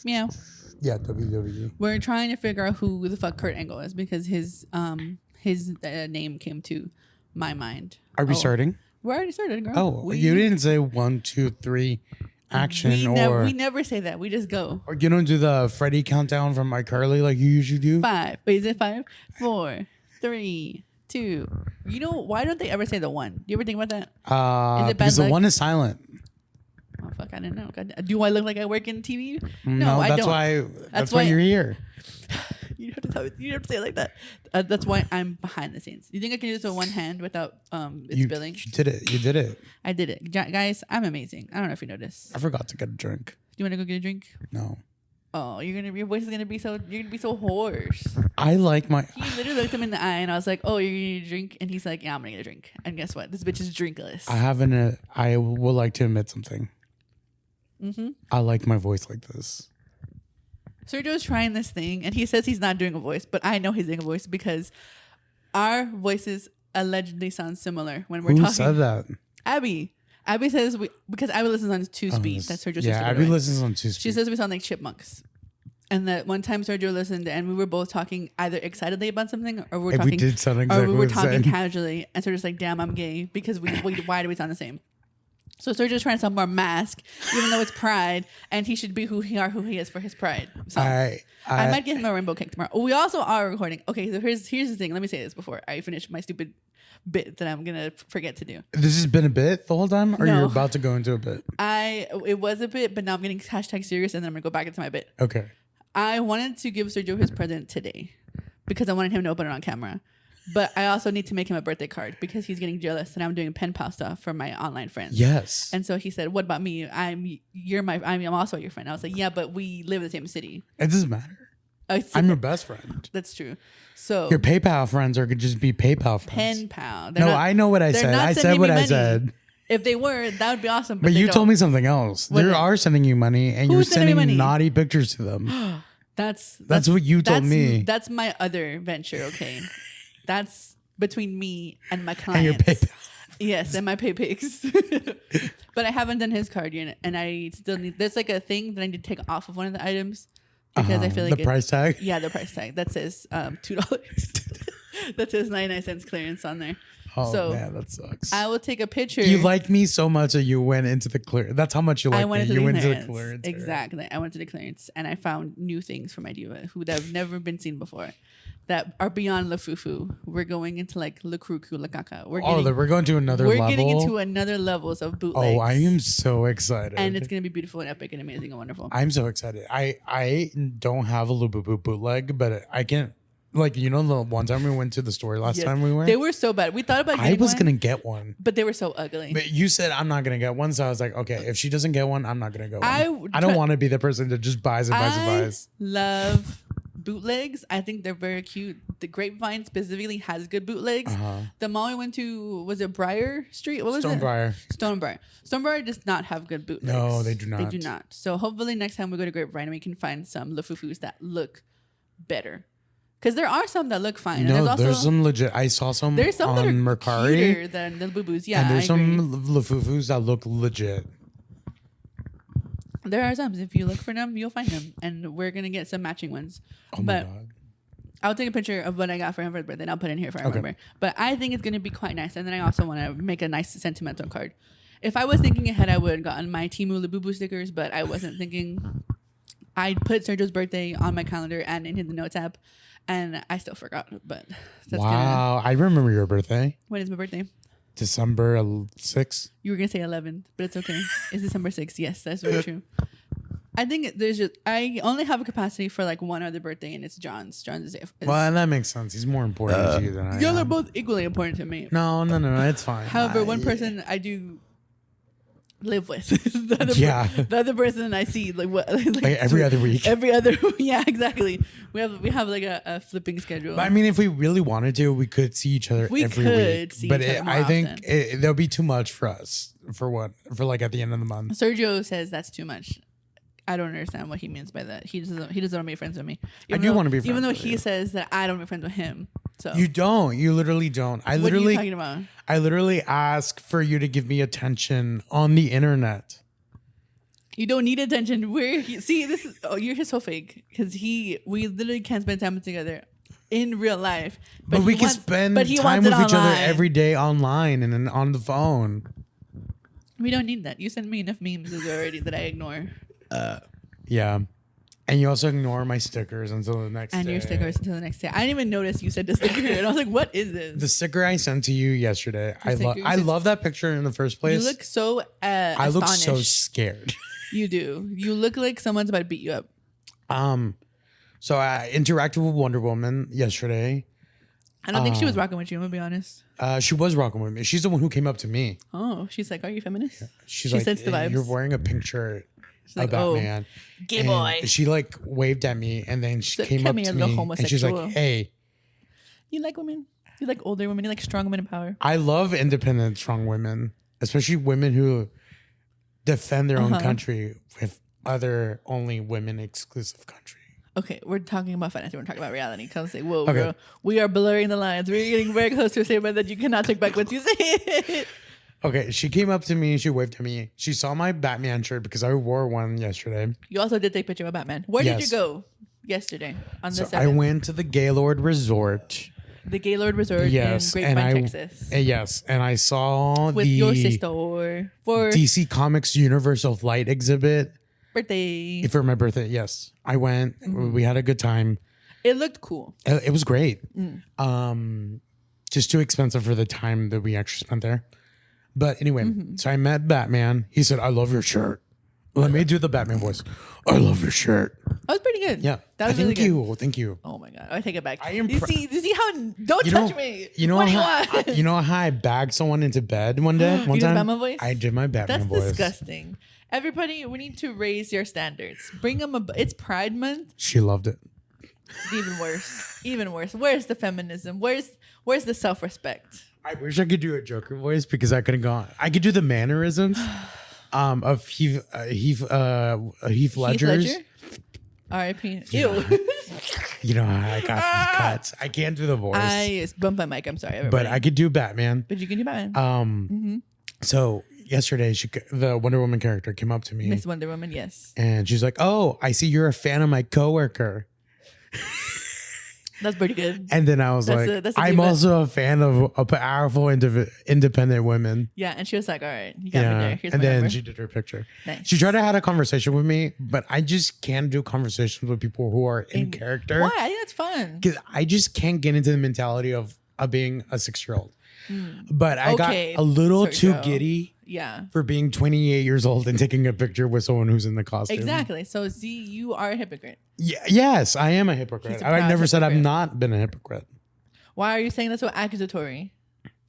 Meow. Yeah, WWE. We're trying to figure out who the fuck Kurt Angle is because his name came to my mind. Are we starting? We already started, girl. Oh, you didn't say 1, 2, 3 action we never say that. We just go. Or you don't do the Freddy countdown from iCarly like you usually do? 5. Wait, is it 5? 4, 3, 2. You know, why don't they ever say the 1? Do you ever think about that? Is it because the 1 is silent. Oh fuck! I didn't know. God, do I look like I work in TV? No, I that's don't. That's why you're here. You have to tell me. You have to say it like that. That's why I'm behind the scenes. You think I can do this with one hand without spilling? You did it. You did it. I did it, guys. I'm amazing. I don't know if you noticed. I forgot to get a drink. Do you want to go get a drink? No. Oh, your voice is gonna be so. You're gonna be so hoarse. I like my. He literally looked him in the eye, and I was like, "Oh, you're gonna need a drink," and he's like, "Yeah, I'm gonna get a drink." And guess what? This bitch is drinkless. I would like to admit something. I like my voice like this. Sergio's trying this thing, and he says he's not doing a voice, but I know he's doing a voice because our voices allegedly sound similar when we're talking. Who said that? Abby. Abby says because Abby listens on 2 speed. That's Sergio's sister. Abby listens on 2 speed. She says we sound like chipmunks. And that one time Sergio listened, and we were both talking either excitedly about something, or we were talking casually, and Sergio's like, "Damn, I'm gay," because why do we sound the same? So Sergio's trying to sound more mask, even though it's pride, and he should be who he is for his pride. So I might give him a rainbow cake tomorrow. We also are recording. Okay, so here's the thing. Let me say this before I finish my stupid bit that I'm gonna forget to do. This has been a bit the whole time, or No. you're about to go into a bit? It was a bit, but now I'm getting hashtag serious, and then I'm gonna go back into my bit. Okay. I wanted to give Sergio his present today because I wanted him to open it on camera. But I also need to make him a birthday card because he's getting jealous and I'm doing pen pal stuff for my online friends. Yes. And so he said, "What about me? I'm also your friend." I was like, "Yeah, but we live in the same city." It doesn't matter. I'm your best friend. That's true. So your PayPal friends could just be PayPal friends. Pen pal. I know what I said. I said what I said. If they were, that would be awesome. But you told me something else. They are sending you money, and you're sending naughty pictures to them. That's what you told me. That's my other venture. Okay, that's between me and my clients. And your PayPal. Yes, and my PayPix. But I haven't done his card yet, and I still need. There's like a thing that I need to take off of one of the items because I feel like the price tag. Yeah, the price tag that says $2. That says 99 cents clearance on there. Oh, so man, that sucks. I will take a picture. You liked me so much that you went into the clearance. That's how much you liked me. You went into the clearance. Exactly. I went to the clearance and I found new things for my diva who have never been seen before that are beyond La Fufu. We're going into like La Kruku, La Kaka. We're going to another level. We're getting into another levels of bootlegs. Oh, I am so excited. And it's going to be beautiful and epic and amazing and wonderful. I'm so excited. I don't have a Lububu bootleg, but I can. Like, you know, the one time we went to the store last time we went? They were so bad. We thought about getting I was going to get one. But they were so ugly. But you said, I'm not going to get one. So I was like, okay, if she doesn't get one, I'm not going to go one. I don't want to be the person that just buys and buys and buys. I love bootlegs. I think they're very cute. The Grapevine specifically has good bootlegs. The mall we went to, was it Briar Street? What was it? Stonebriar. Stonebriar does not have good bootlegs. No, they do not. They do not. So hopefully next time we go to Grapevine, we can find some Lafufus that look better. Because there are some that look fine. No, and there's some legit. I saw some on Mercari. Cuter than the boo-boos. Yeah, and there's some Lafufus that look legit. There are some. If you look for them, you'll find them. And we're going to get some matching ones. Oh, my God. I'll take a picture of what I got for him for his birthday and I'll put it in here if I remember. But I think it's going to be quite nice. And then I also want to make a nice sentimental card. If I was thinking ahead, I would have gotten my Timu Labubu stickers, but I wasn't thinking. I put Sergio's birthday on my calendar and in the notes app. And I still forgot, but that's wow. I remember your birthday. When is my birthday? December 6th. You were going to say 11th, but it's okay. It's December 6th. Yes, that's very true. I think I only have a capacity for like one other birthday, and it's John's. John's is well, that makes sense. He's more important to you than I am. Y'all are both equally important to me. No, it's fine. However, one person I do live with the other person I see like every other week. Yeah, exactly. We have like a flipping schedule. But I mean, if we really wanted to, we could see each other every week. But I think there'll be too much for us for like at the end of the month. Sergio says that's too much. I don't understand what he means by that. He doesn't want to be friends with me. I do want to be friends even though with he says that I don't want to be friends with him. So you don't. You literally don't. What are you talking about? I literally ask for you to give me attention on the internet. You don't need attention. See, this is you're just so fake because we literally can't spend time together in real life. But we can spend time with each other every day online and on the phone. We don't need that. You send me enough memes already that I ignore. Yeah. And you also ignore my stickers until the next day. And your stickers until the next day. I didn't even notice you said the sticker. And I was like, what is this? The sticker I sent to you yesterday. I love that picture in the first place. You look so I look so scared. You do. You look like someone's about to beat you up. So I interacted with Wonder Woman yesterday. I don't think she was rocking with you, I'm going to be honest. She was rocking with me. She's the one who came up to me. Oh, she's like, are you feminist? Yeah. She sensed the vibes. You're wearing a pink shirt. Like, Batman. Gay boy. She like waved at me and then she came up to me and she's like, hey. You like women? You like older women? You like strong women in power? I love independent, strong women, especially women who defend their own country with other only women exclusive country. Okay, we're talking about fantasy. We're talking about reality. Come say, whoa, girl. We are blurring the lines. We're getting very close to a statement that you cannot take back once you say it. Okay, she came up to me. She waved at me. She saw my Batman shirt because I wore one yesterday. You also did take a picture of Batman. Where did you go yesterday on the 7th? I went to the Gaylord Resort. The Gaylord Resort in Grapevine, Texas. Yes, and I saw with your sister for DC Comics Universal Light exhibit. Birthday. For my birthday, yes. I went. We had a good time. It looked cool. It was great. Just too expensive for the time that we actually spent there. But anyway, so I met Batman. He said, I love your shirt. Let me do the Batman voice. I love your shirt. That was pretty good. Yeah. That was really good. Thank you. Oh my God. I take it back. You see how, don't touch me. You know how I bagged someone into bed one day? One time? Batman voice? I did my Batman voice. That's disgusting. Everybody, we need to raise your standards. Bring them it's Pride Month. She loved it. Even worse. Even worse. Where's the feminism? Where's the self-respect? I wish I could do a Joker voice because I couldn't go on. I could do the mannerisms of Heath Ledger's. R.I.P. Ew. You know how I got cuts. I can't do the voice. I bumped my mic. I'm sorry, everybody. But I could do Batman. But you can do Batman. So yesterday, the Wonder Woman character came up to me. Miss Wonder Woman, yes. And she's like, "Oh, I see you're a fan of my coworker." That's pretty good. And then I was I'm also a fan of powerful, independent women. Yeah, and she was like, all right, you got me there. Here's and my then number. she did her picture. Nice. She tried to have a conversation with me, but I just can't do conversations with people who are in character. Why? I think that's fun. Because I just can't get into the mentality of being a 6-year-old. But I got a little too giddy. Yeah. For being 28 years old and taking a picture with someone who's in the costume. Exactly. So, see, you are a hypocrite. Yeah, yes, I am a hypocrite. I never said I've not been a hypocrite. Why are you saying that so accusatory?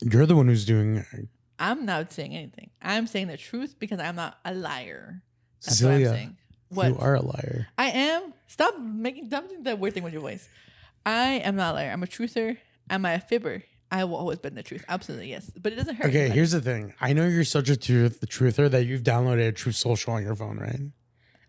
You're the one who's doing it. I'm not saying anything. I'm saying the truth because I'm not a liar. That's Cecilia, what I'm saying. What? You are a liar. I am. Stop doing that weird thing with your voice. I am not a liar. I'm a truther. I'm a fibber. I will always bend the truth. Absolutely, yes. But it doesn't hurt. Okay, here's the thing. I know you're such a truther that you've downloaded Truth Social on your phone, right?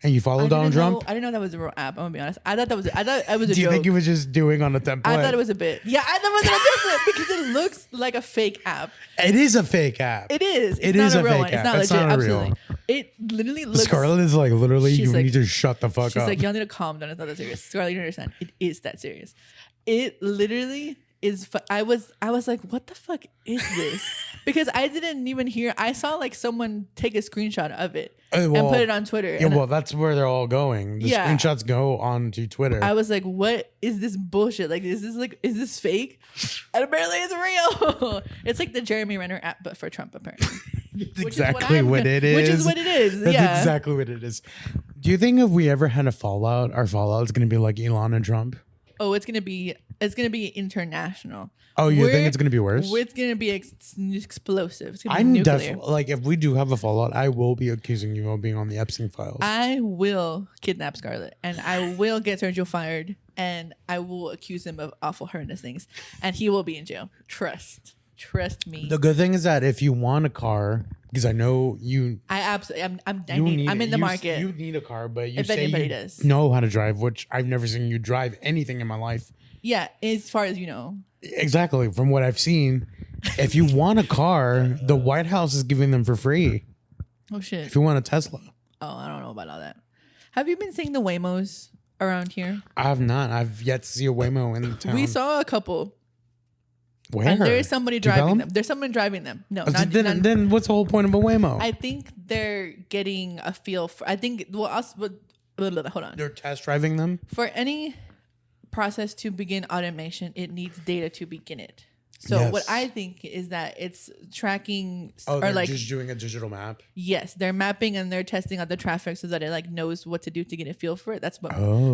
And you follow Donald Trump? I didn't know that was a real app. I'm gonna be honest. I thought it was a joke. Do you think he was just doing on a template? I thought it was a bit. Yeah, I thought it was a template because it looks like a fake app. It is a fake app. It is. It is a fake app. It's not legit. Absolutely. It literally looks. Scarlett is like, literally, you need to shut the fuck up. She's like, y'all need to calm down. It's not that serious. Scarlett, you don't understand. It is that serious. It literally is. I was like, what the fuck is this? Because I didn't even hear. I saw like someone take a screenshot of it and put it on Twitter. Yeah, well, that's where they're all going. The screenshots go onto Twitter. I was like, what is this bullshit? Like, is this fake? And apparently it's real. It's like the Jeremy Renner app, but for Trump, apparently. That's exactly what it is. Which is what it is. That's exactly what it is. Do you think if we ever had a fallout, our fallout is going to be like Elon and Trump? Oh, it's gonna be international. Oh, you think it's gonna be worse? It's gonna be explosive. It's gonna be nuclear. Definitely like if we do have a fallout, I will be accusing you of being on the Epstein files. I will kidnap Scarlett, and I will get Sergio fired, and I will accuse him of awful horrendous things, and he will be in jail. Trust me. The good thing is that if you want a car, because I know you, I'm in the market. You need a car, but you if say anybody you does. know how to drive, which I've never seen you drive anything in my life. Yeah, as far as you know. Exactly. From what I've seen, if you want a car, the White House is giving them for free. Oh shit! If you want a Tesla. Oh, I don't know about all that. Have you been seeing the Waymos around here? I have not. I've yet to see a Waymo in the town. We saw a couple. Where? And there is somebody driving them. There's someone driving them. No, then what's the whole point of a Waymo? I think they're getting a feel for. I think hold on. They're test driving them. For any process to begin automation, it needs data to begin it. So what I think is that it's tracking they're like just doing a digital map. Yes, they're mapping and they're testing out the traffic so that it like knows what to do to get a feel for it. That's what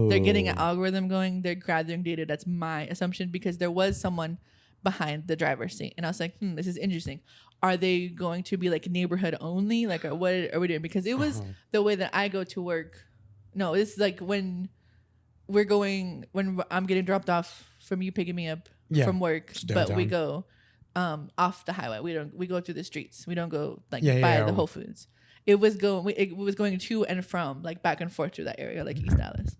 they're getting an algorithm going. They're gathering data. That's my assumption because there was someone behind the driver's seat, and I was like, this is interesting. Are they going to be like neighborhood only? Like, what are we doing? Because it was the way that I go to work. No, it's like when I'm getting dropped off from you picking me up from work, but we go off the highway. We go through the streets. We don't go by the Whole Foods. It was going to and from, like back and forth through that area, like East Dallas.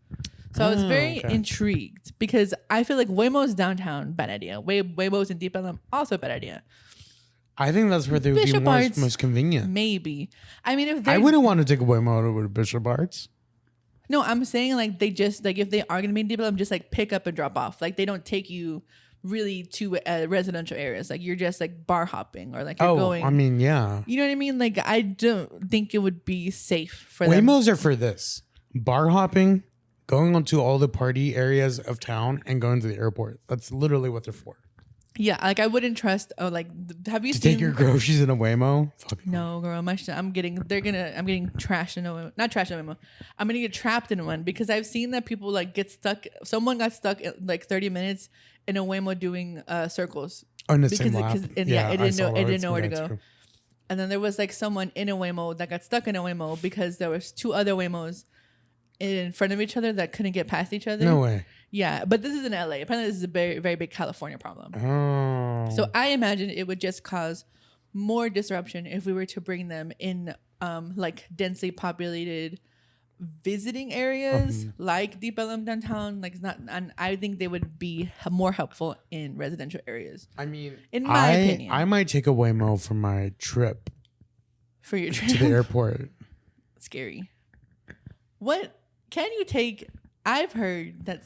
So I was very intrigued because I feel like Waymo's downtown, bad idea. Waymo's in Deep Ellum, also bad idea. I think that's where they would be most convenient. Maybe. I mean, I wouldn't want to take a Waymo over to Bishop Arts. No, I'm saying like they just like if they are going to be in Deep Ellum, just like pick up and drop off. Like they don't take you really to residential areas. Like you're just like bar hopping or like you're going. I mean, yeah. You know what I mean? Like I don't think it would be safe for them. Waymos are for this. Bar hopping, going onto all the party areas of town and going to the airport. That's literally what they're for. Yeah, like I wouldn't trust. Oh, like have you seen take your groceries in a Waymo? No, girl. I'm getting trashed in a Waymo. Not trashed in a Waymo. I'm gonna get trapped in one because I've seen that people like get stuck. Someone got stuck in like 30 minutes in a Waymo doing circles. On the same lap. It didn't know where to go. And then there was like someone in a Waymo that got stuck in a Waymo because there was two other Waymos in front of each other that couldn't get past each other. No way. Yeah, but this is in LA. Apparently, this is a very, very big California problem. Oh. So I imagine it would just cause more disruption if we were to bring them in like densely populated visiting areas like Deep Ellum downtown. Like it's not, and I think they would be more helpful in residential areas. I mean, in my opinion, I might take a Waymo for my trip. For your trip to the airport. Scary. What can you take? I've heard that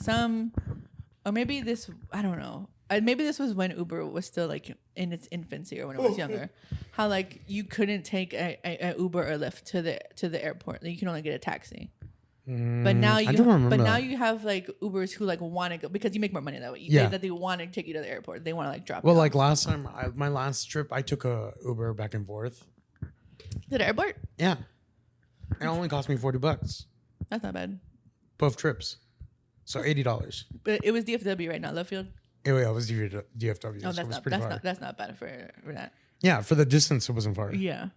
or maybe this, I don't know. Maybe this was when Uber was still like in its infancy or when it was younger. How like you couldn't take a Uber or Lyft to the airport. Like, you can only get a taxi. But now you have like Ubers who like want to go because you make more money that way. That they want to take you to the airport. They want to like drop. Well, like last time, my last trip, I took a Uber back and forth to the airport. Yeah, it only cost me $40. That's not bad. Both trips. So $80. But it was DFW, right? Not Love Field? Yeah, it was DFW. Oh, so that's not bad for that. Yeah, for the distance, it wasn't far. Yeah.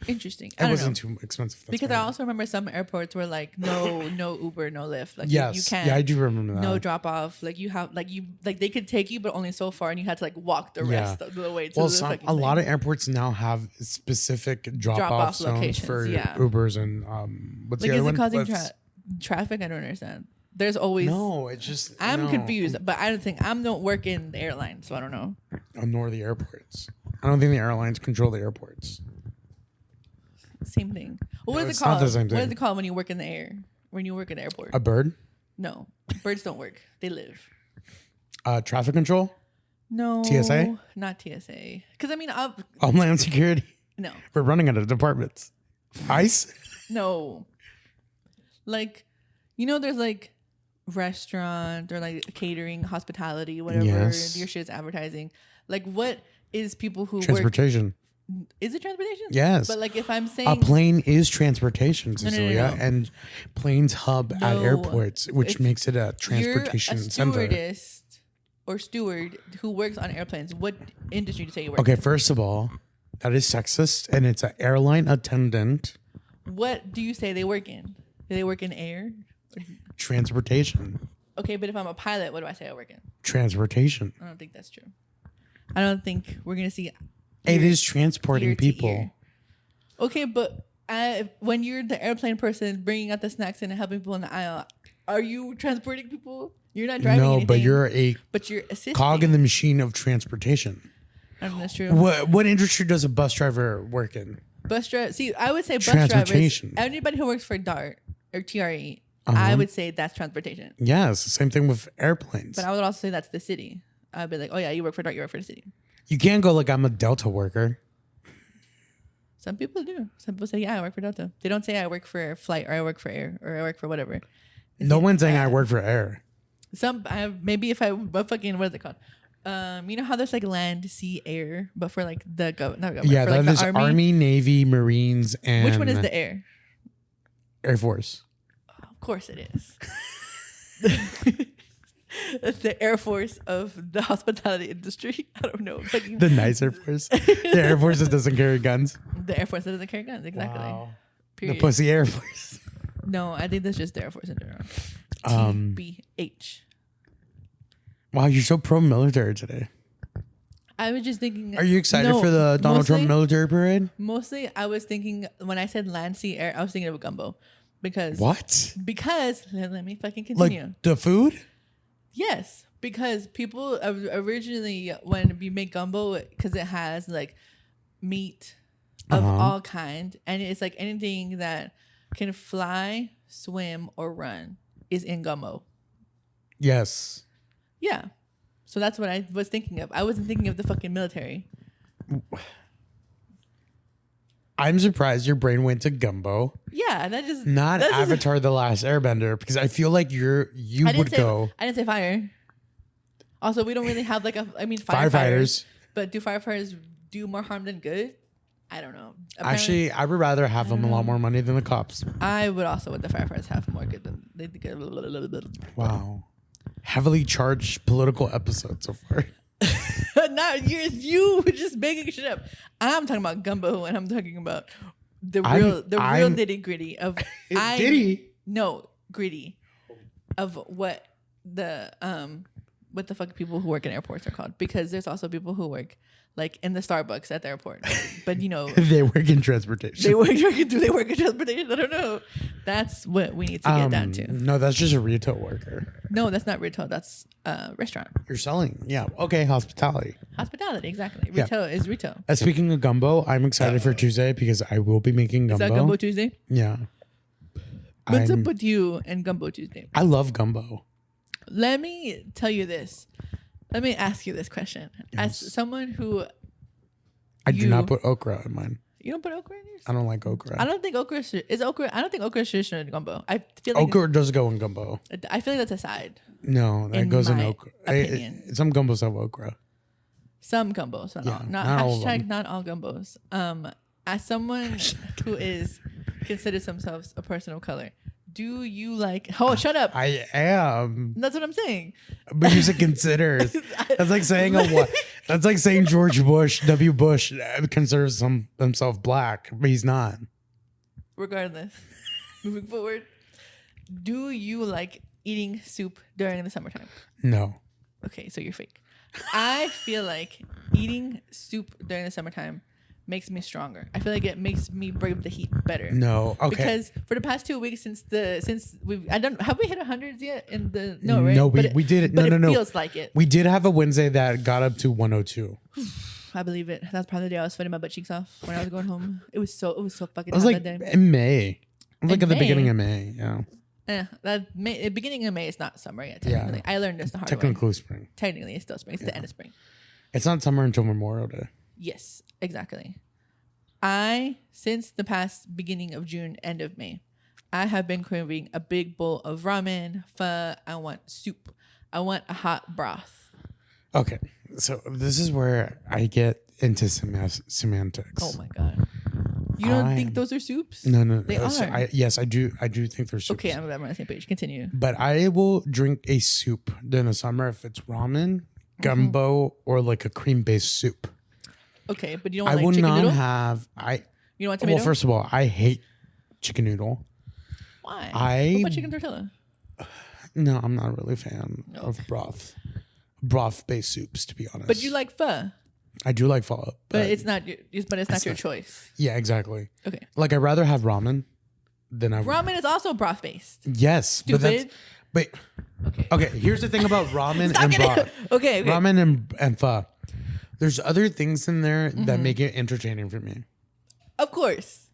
Interesting. It wasn't too expensive. Because I also remember some airports were like, no Uber, no Lyft. Like yes. You can't. Yeah, I do remember that. No drop off. Like you have they could take you, but only so far, and you had to like walk the rest of the way to a lot of airports now have specific drop-off zones locations for Ubers and what's the other one? Is it causing traffic? I don't understand. There's always it's just I'm confused, but I don't work in the airline, so I don't know. Nor the airports. I don't think the airlines control the airports. Same thing. What is it called? What is it called when you work in the air? When you work in the airport? A bird? No, birds don't work. They live. Traffic control? No. TSA? Not TSA. Because I mean, Homeland Security. No. We're running out of departments. ICE? No. Like, there's like restaurant or like catering, hospitality, whatever. Yes. Your shit's advertising. Like, what is people who transportation? Is it transportation? Yes. But like if I'm saying a plane is transportation, Cecilia, no. and planes hub at airports, which makes it a transportation center. You're a stewardess or steward who works on airplanes. What industry do you say you work in? Okay, first of all, that is sexist, and it's an airline attendant. What do you say they work in? Do they work in air? Transportation. Okay, but if I'm a pilot, what do I say I work in? Transportation. I don't think that's true. I don't think we're going to see... It is transporting people. Okay, but when you're the airplane person bringing out the snacks and helping people in the aisle, are you transporting people? You're not driving anything. But you're assisting. Cog in the machine of transportation. I don't think that's true. What industry does a bus driver work in? Bus driver. See, I would say bus drivers. Anybody who works for DART or TRE, I would say that's transportation. Yes, same thing with airplanes. But I would also say that's the city. I'd be like, oh yeah, you work for DART, you work for the city. You can't go like I'm a Delta worker. Some people do. Some people say, yeah, I work for Delta. They don't say I work for flight or I work for air or I work for whatever. No one's saying I work for air. Maybe if I, but fucking, what is it called? You know how there's like land, sea, air, but for like the government. Yeah, for that like is Army, Navy, Marines, and which one is the air? Air Force. Oh, of course it is. The Air Force of the hospitality industry. I don't know. Like, the nice Air Force. The Air Force that doesn't carry guns. The Air Force that doesn't carry guns. Exactly. Wow. Period. The pussy Air Force. No, I think that's just the Air Force in general. TBH. Wow, you're so pro-military today. I was just thinking. Are you excited for the Donald Trump military parade? Mostly, I was thinking when I said land, sea, air, I was thinking of a gumbo. Because let me fucking continue. Like the food? Yes, because people originally, when we make gumbo, because it has like meat of all kind, and it's like anything that can fly, swim, or run is in gumbo. Yes. Yeah. So that's what I was thinking of. I wasn't thinking of the fucking military. I'm surprised your brain went to gumbo. Yeah, that just not Avatar: The Last Airbender, because I feel like you would go. I didn't say fire. Also, we don't really have like firefighters. But do firefighters do more harm than good? I don't know. Apparently, actually, I would rather have them a lot more money than the cops. I would also want the firefighters have more good than they get. Wow, heavily charged political episode so far. Not you just making shit up. I'm talking about gumbo, and I'm talking about the real nitty gritty of gritty of what the fuck people who work in airports are called, because there's also people who work like in the Starbucks at the airport, but you know they work in transportation. Do they work in transportation? I don't know. That's what we need to get down to. No, that's just a retail worker. No, that's not retail. That's restaurant. You're selling, yeah. Okay, hospitality. Hospitality, exactly. Retail is retail. Speaking of gumbo, I'm excited for Tuesday because I will be making gumbo. Is that Gumbo Tuesday? Yeah. What's up with you and Gumbo Tuesday? I love gumbo. Let me tell you this. Let me ask you this question. Yes. As someone who... I do not put okra in mine. You don't put okra in yours? I don't like okra. I don't think okra is okra. I don't think okra is traditional in gumbo. I feel like okra does go in gumbo. I feel like that's a side. No, that goes in okra. Some gumbos have okra. Some gumbos, not all gumbos. As someone who considers themselves a person of color, do you like... Oh, shut up. I am. That's what I'm saying. But you said considers. That's like saying what? That's like saying George W. Bush considers himself black, but he's not. Regardless, moving forward, do you like eating soup during the summertime? No. Okay, so you're fake. I feel like eating soup during the summertime makes me stronger. I feel like it makes me brave the heat better. No, okay. Because for the past 2 weeks have we hit 100s yet in the right? No, we did it. No. It feels like it. We did have a Wednesday that got up to 102. I believe it. That's probably the day I was sweating my butt cheeks off when I was going home. It was so fucking hot like that day. In May. It was like at the beginning of May, yeah. The beginning of May is not summer yet, technically. Yeah. I learned this the hard way. Technically spring. Technically, it's still spring. It's the end of spring. It's not summer until Memorial Day. Yes, exactly. Since the past beginning of June, end of May, I have been craving a big bowl of ramen, pho. I want soup. I want a hot broth. Okay, so this is where I get into semantics. Oh my God. You don't think those are soups? No. They are. Yes, I do think they're soups. Okay, I'm glad we're on the same page. Continue. But I will drink a soup during the summer if it's ramen, gumbo, or like a cream-based soup. Okay, but you don't want chicken noodle? You don't want tomato? Well, first of all, I hate chicken noodle. Why? What about chicken tortilla? No, I'm not really a fan of broth-based soups, to be honest. But you like pho? I do like pho, but it's not your choice. Yeah, exactly. Okay. Like I'd rather have ramen than ramen is also broth-based. Yes, stupid. But okay. Here's the thing about ramen and broth. Okay. Ramen and pho. There's other things in there that make it entertaining for me. Of course.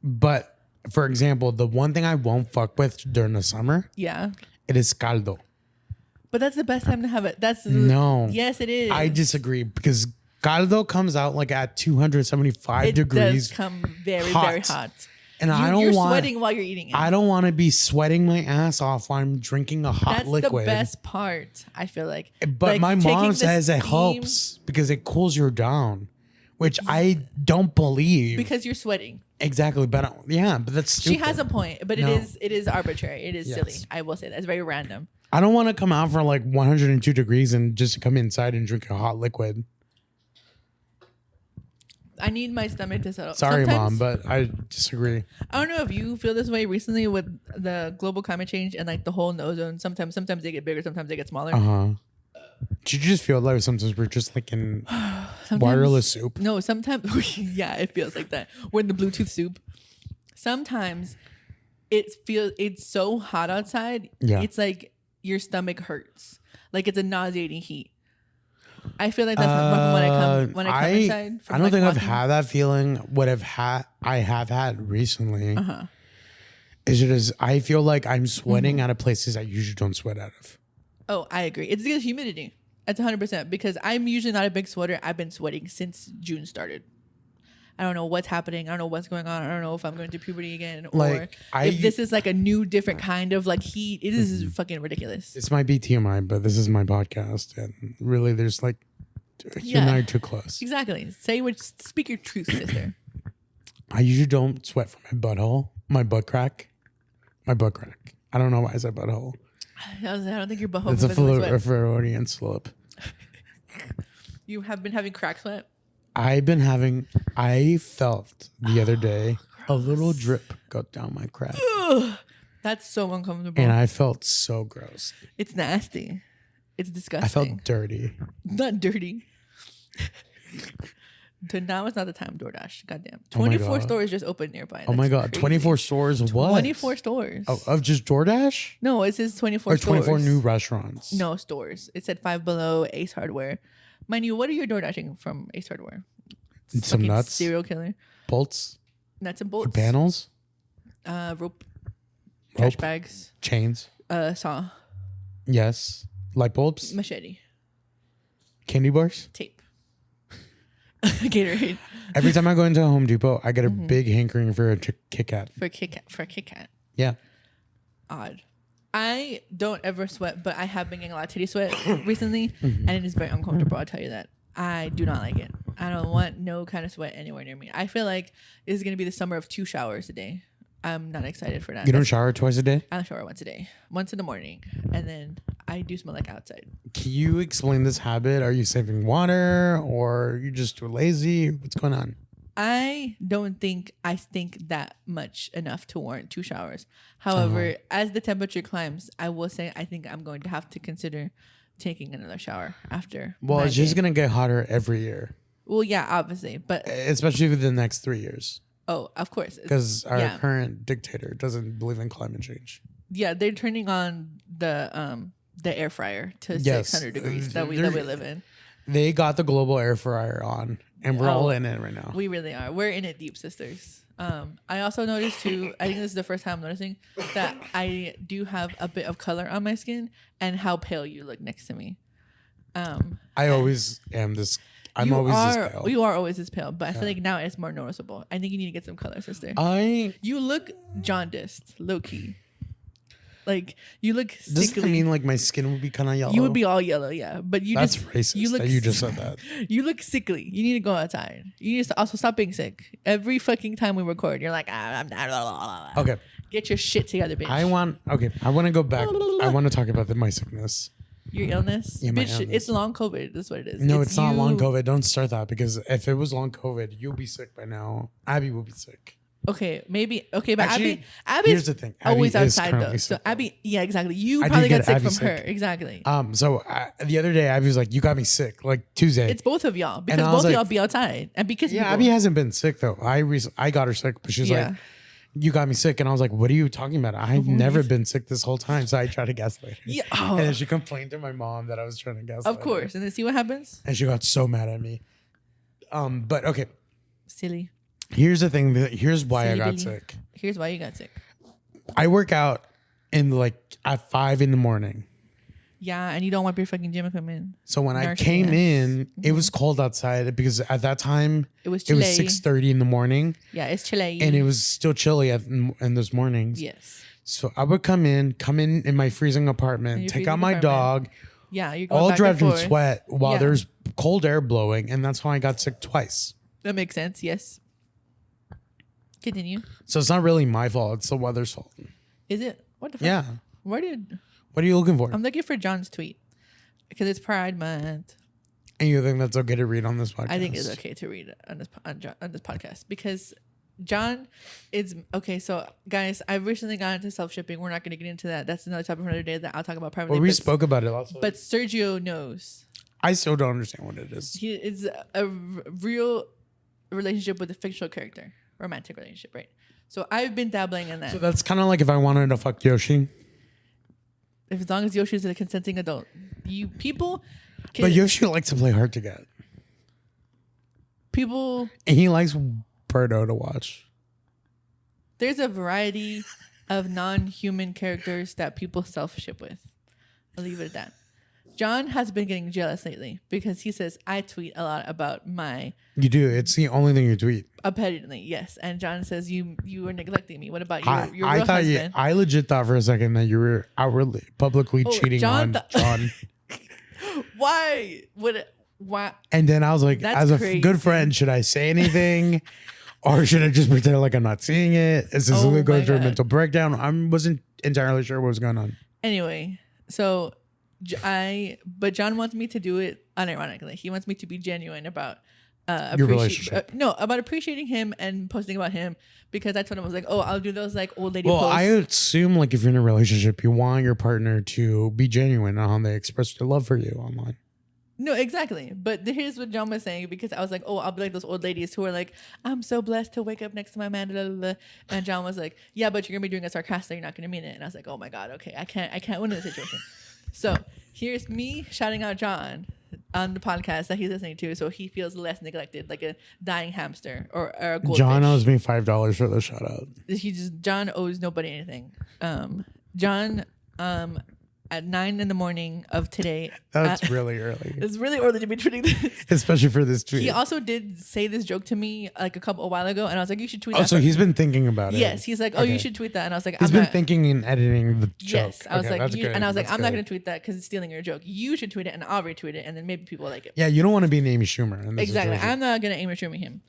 But for example, the one thing I won't fuck with during the summer, it is caldo. But that's the best time to have it. No. Yes, it is. I disagree because caldo comes out like at 275 degrees. It does come very, very hot. And you're sweating while you're eating it. I don't want to be sweating my ass off while I'm drinking a hot liquid. That's the best part, I feel like. But like my mom says it helps because it cools you down, which I don't believe. Because you're sweating. Exactly. But but that's stupid. She has a point, but it is arbitrary. It is silly. I will say that. It's very random. I don't want to come out for like 102 degrees and just come inside and drink a hot liquid. I need my stomach to settle. Sorry, Mom, but I disagree. I don't know if you feel this way recently with the global climate change and like the whole ozone. Sometimes they get bigger, sometimes they get smaller. Did you just feel like sometimes we're just like in wireless soup? No, sometimes it feels like that. We're in the Bluetooth soup. Sometimes it's so hot outside. Yeah. It's like your stomach hurts. Like it's a nauseating heat. I feel like that's when I come inside. I don't think I've had that feeling. What I have had recently is just I feel like I'm sweating out of places I usually don't sweat out of. Oh, I agree. It's the humidity. That's 100% because I'm usually not a big sweater. I've been sweating since June started. I don't know what's happening. I don't know what's going on. I don't know if I'm going through puberty again or if this is like a new, different kind of like heat. It is fucking ridiculous. This might be TMI, but this is my podcast. And really, there's like, you're not too close. Exactly. Speak your truth, sister. I usually don't sweat from my butthole, my butt crack. I don't know why I said butthole. I don't think your butthole is a Freudian slip. You have been having crack sweat? I felt the other day a little drip go down my crack. Ugh, that's so uncomfortable. And I felt so gross. It's nasty. It's disgusting. I felt dirty. Not dirty. Now is not the time, DoorDash. Goddamn. 24 stores just opened nearby. Oh my God. Crazy. 24 stores what? 24 stores. Oh, of just DoorDash? No, it says 24 stores. Or 24 new restaurants? No, stores. It said Five Below, Ace Hardware. Mind you, what are you DoorDashing from Ace Hardware? Some nuts. Serial killer. Bolts. Nuts and bolts. Or panels. Rope. Trash bags. Chains. Saw. Yes. Light bulbs. Machete. Candy bars. Tape. Gatorade. Every time I go into a Home Depot, I get a big hankering for a Kit Kat. For a Kit Kat. Yeah. Odd. I don't ever sweat, but I have been getting a lot of titty sweat recently, and it is very uncomfortable. I'll tell you that. I do not like it. I don't want no kind of sweat anywhere near me. I feel like this is going to be the summer of 2 showers a day. I'm not excited for that. You don't shower twice a day? I shower once a day. Once in the morning, and then I do smell like outside. Can you explain this habit? Are you saving water or are you just too lazy? What's going on? I don't think I stink that much enough to warrant 2 showers. However, as the temperature climbs, I will say I think I'm going to have to consider taking another shower after. Well, it's just going to get hotter every year. Well, yeah, obviously, but especially for the next 3 years. Oh, of course. Because our current dictator doesn't believe in climate change. Yeah, they're turning on the air fryer to 600 degrees that we live in. They got the global air fryer on, and we're all in it right now. We really are. We're in it deep, sisters. I also noticed too, I think this is the first time I'm noticing that I do have a bit of color on my skin and how pale you look next to me. I always am this. I'm always this pale. You are always this pale, but I feel like now it's more noticeable. I think you need to get some color, sister. You look jaundiced, low key. Like you look sickly. Doesn't that mean like my skin would be kind of yellow? You would be all yellow, yeah. But that's racist. You just said that. You look sickly. You need to go outside. You need to also stop being sick. Every fucking time we record, you're like, I'm not. Okay. Get your shit together, bitch. I want to go back. I want to talk about my sickness. Your illness? Yeah, bitch, illness. It's long COVID. That's what it is. No, it's not long COVID. Don't start that because if it was long COVID, you'll be sick by now. Abby will be sick. Okay, maybe. Okay, but actually, Abby's here's the thing. Abby always outside though. So Abby, yeah, exactly. You probably got sick from her. Exactly. So the other day, Abby was like, "You got me sick." Like Tuesday. It's both of y'all because both of y'all be outside and because Abby hasn't been sick though. I got her sick, but she's like, "You got me sick," and I was like, "What are you talking about? I've never been sick this whole time." So I tried to gaslight her. Yeah. Oh. And then she complained to my mom that I was trying to gaslight her. Of course, and then see what happens. And she got so mad at me. But okay. Silly. Here's the thing. Here's why I got sick. Here's why you got sick. I work out at 5 a.m. Yeah, and you don't wipe your fucking gym equipment. So when I came in, it was cold outside because at that time it was 6:30 in the morning. Yeah, it's chilly. And it was still chilly in those mornings. Yes. So I would come in my freezing apartment, take out my dog. Yeah, you're going all back drenched and in forth. sweat while there's cold air blowing, and that's how I got sick twice. That makes sense. Yes. Continue. So it's not really my fault; it's the weather's fault. Is it? What the fuck? Yeah. What are you looking for? I'm looking for John's tweet because it's Pride Month. And you think that's okay to read on this podcast? I think it's okay to read on this podcast because John is okay. So guys, I've recently gotten into self-shipping. We're not going to get into that. That's another topic for another day that I'll talk about privately. Well, we spoke about it last week. But Sergio knows. I still don't understand what it is. It's a real relationship with a fictional character, romantic relationship, right? So I've been dabbling in that. So that's kind of like if I wanted to fuck Yoshi. If as long as Yoshi's a consenting adult, But Yoshi likes to play hard to get. And he likes Birdo to watch. There's a variety of non-human characters that people self-ship with. I'll leave it at that. John has been getting jealous lately because he says I tweet a lot about my. You do. It's the only thing you tweet. Apparently, yes. And John says you are neglecting me. What about your real husband? I legit thought for a second that you were outwardly publicly cheating on John. Why? Why? And then I was like, as a good friend, should I say anything? Or should I just pretend like I'm not seeing it? Is this going through a mental breakdown? I wasn't entirely sure what was going on. Anyway, so but John wants me to do it unironically. He wants me to be genuine about your relationship. About appreciating him and posting about him because I told him I was like, oh, I'll do those like old lady posts. Well, I assume like if you're in a relationship, you want your partner to be genuine on how they express their love for you online. No, exactly. But here's what John was saying because I was like, oh, I'll be like those old ladies who are like, I'm so blessed to wake up next to my man. Blah, blah, blah. And John was like, yeah, but you're gonna be doing it sarcastic. You're not gonna mean it. And I was like, oh my god, okay, I can't win in this situation. So here's me shouting out John on the podcast that he's listening to, so he feels less neglected, like a dying hamster or a goldfish. John owes me $5 for the shout out. John owes nobody anything. John at 9 a.m. of today. That's really early. It's really early to be tweeting this. Especially for this tweet. He also did say this joke to me like a while ago, and I was like, you should tweet that. Oh, so he's been thinking about it. Yes, he's like, oh, you should tweet that. And I was like, he's been thinking and editing the joke. Yes, I was like, and I was like, I'm not going to tweet that because it's stealing your joke. You should tweet it, and I'll retweet it, and then maybe people like it. Yeah, you don't want to be an Amy Schumer. In this exactly. situation. I'm not going to Amy Schumer him.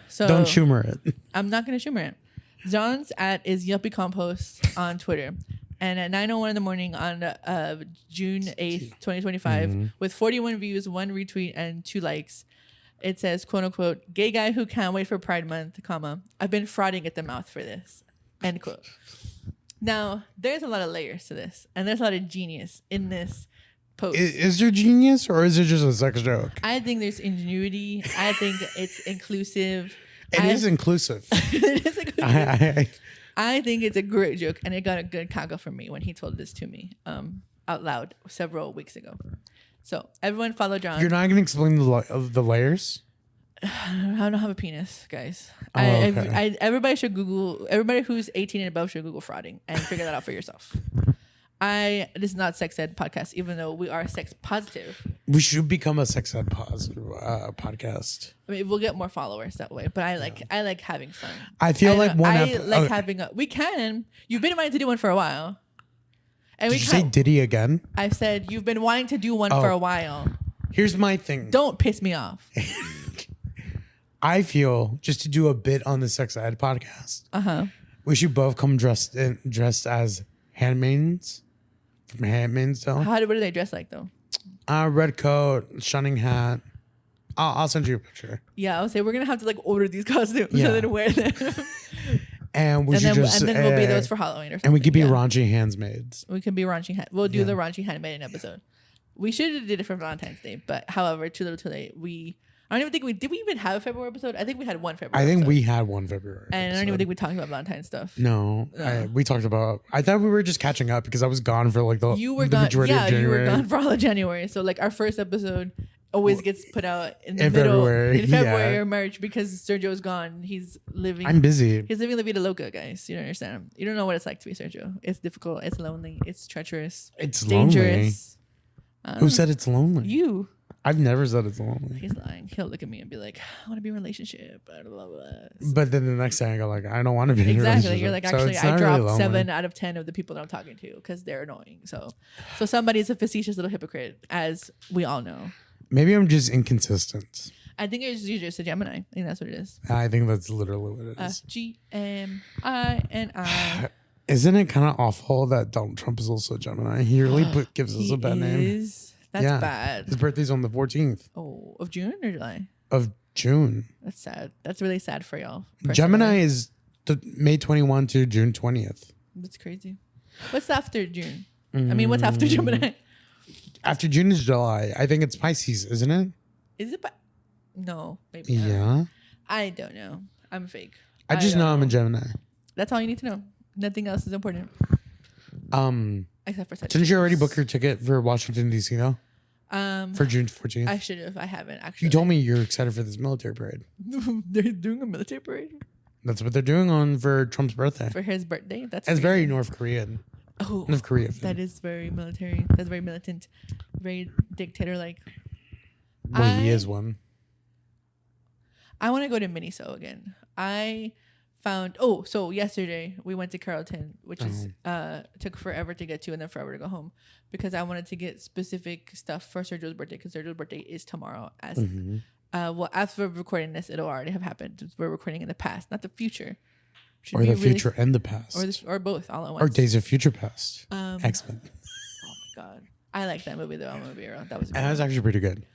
So don't Schumer it. I'm not going to Schumer it. John's @ Yuppie Compost on Twitter. And at 9:01 in the morning on June 8th, 2025, with 41 views, 1 retweet, and 2 likes, it says, quote unquote, gay guy who can't wait for Pride Month, comma, I've been frauding at the mouth for this, end quote. Now, there's a lot of layers to this, and there's a lot of genius in this post. Is there genius, or is it just a sex joke? I think there's ingenuity. I think it's inclusive. It is inclusive. It is inclusive. I think it's a great joke, and it got a good cackle from me when he told this to me out loud several weeks ago. So everyone follow John. You're not going to explain the layers? I don't have a penis, guys. Oh, okay. Everybody should Google. Everybody who's 18 and above should Google frauding and figure that out for yourself. This is not sex ed podcast, even though we are sex positive. We should become a sex ed positive podcast. I mean, we'll get more followers that way. But I like having fun. I feel like having a. We can. You've been wanting to do one for a while. And Did you say Diddy again? I said you've been wanting to do one for a while. Here's my thing. Don't piss me off. I feel just to do a bit on the sex ed podcast. We should both come dressed as handmaidens. From Handmaid's Tale. What do they dress like though? Red coat, shunning hat. I'll send you a picture. Yeah, I'll say we're gonna have to like order these costumes and then wear them. And then we'll be those for Halloween or something. And we could be raunchy handmaids. We can be raunchy. We'll do the raunchy handmaiden episode. We should have did it for Valentine's Day, but however, too little too late. I don't even think did we even have a February episode? I think we had one February. I think episode. we had one February. And I don't even think we talked about Valentine's stuff. No, we talked about. I thought we were just catching up because I was gone for like the majority of January. You were gone for all of January. So like our first episode, always gets put out in the February or March because Sergio's gone. I'm busy. He's living la vida loca, guys. You don't understand. You don't know what it's like to be Sergio. It's difficult. It's lonely. It's treacherous. It's dangerous. Lonely. Who said it's lonely? You. I've never said it's lonely. He's lying. He'll look at me and be like, I want to be in a relationship. Blah, blah, blah. But then the next day I go like, I don't want to be in a relationship. Exactly. You're like, actually, I dropped 7 out of 10 of the people that I'm talking to because they're annoying. So somebody's a facetious little hypocrite, as we all know. Maybe I'm just inconsistent. I think you're just a Gemini. I think that's what it is. I think that's literally what it is. Gemini. Isn't it kind of awful that Donald Trump is also a Gemini? He really gives us a bad name. That's bad. His birthday's on the 14th. Oh, of June or July? Of June. That's sad. That's really sad for y'all. Gemini is May 21 to June 20th. That's crazy. What's after June? I mean, what's after Gemini? After June is July. I think it's Pisces, isn't it? Is it? No, maybe not. Yeah. I don't know. I'm fake. I just know I'm a Gemini. That's all you need to know. Nothing else is important. Except for didn't you already book your ticket for Washington, D.C. though? For June 14th? I should have. I haven't actually. You told me you're excited for this military parade. They're doing a military parade? That's what they're doing for Trump's birthday. For his birthday? That's very North Korean. Oh, North Korea. That is very military. That's very militant. Very dictator-like. Well, he is one. I want to go to Miniso again. I found so yesterday we went to Carrollton, which is took forever to get to and then forever to go home because I wanted to get specific stuff for Sergio's birthday because Sergio's birthday is tomorrow. As as we're recording this, it'll already have happened. We're recording in the past, not the future. Or the future and the past. Or both all at once. Or Days of Future Past. X-Men. Oh my god. I like that movie though. I'm gonna be real. That was actually pretty good.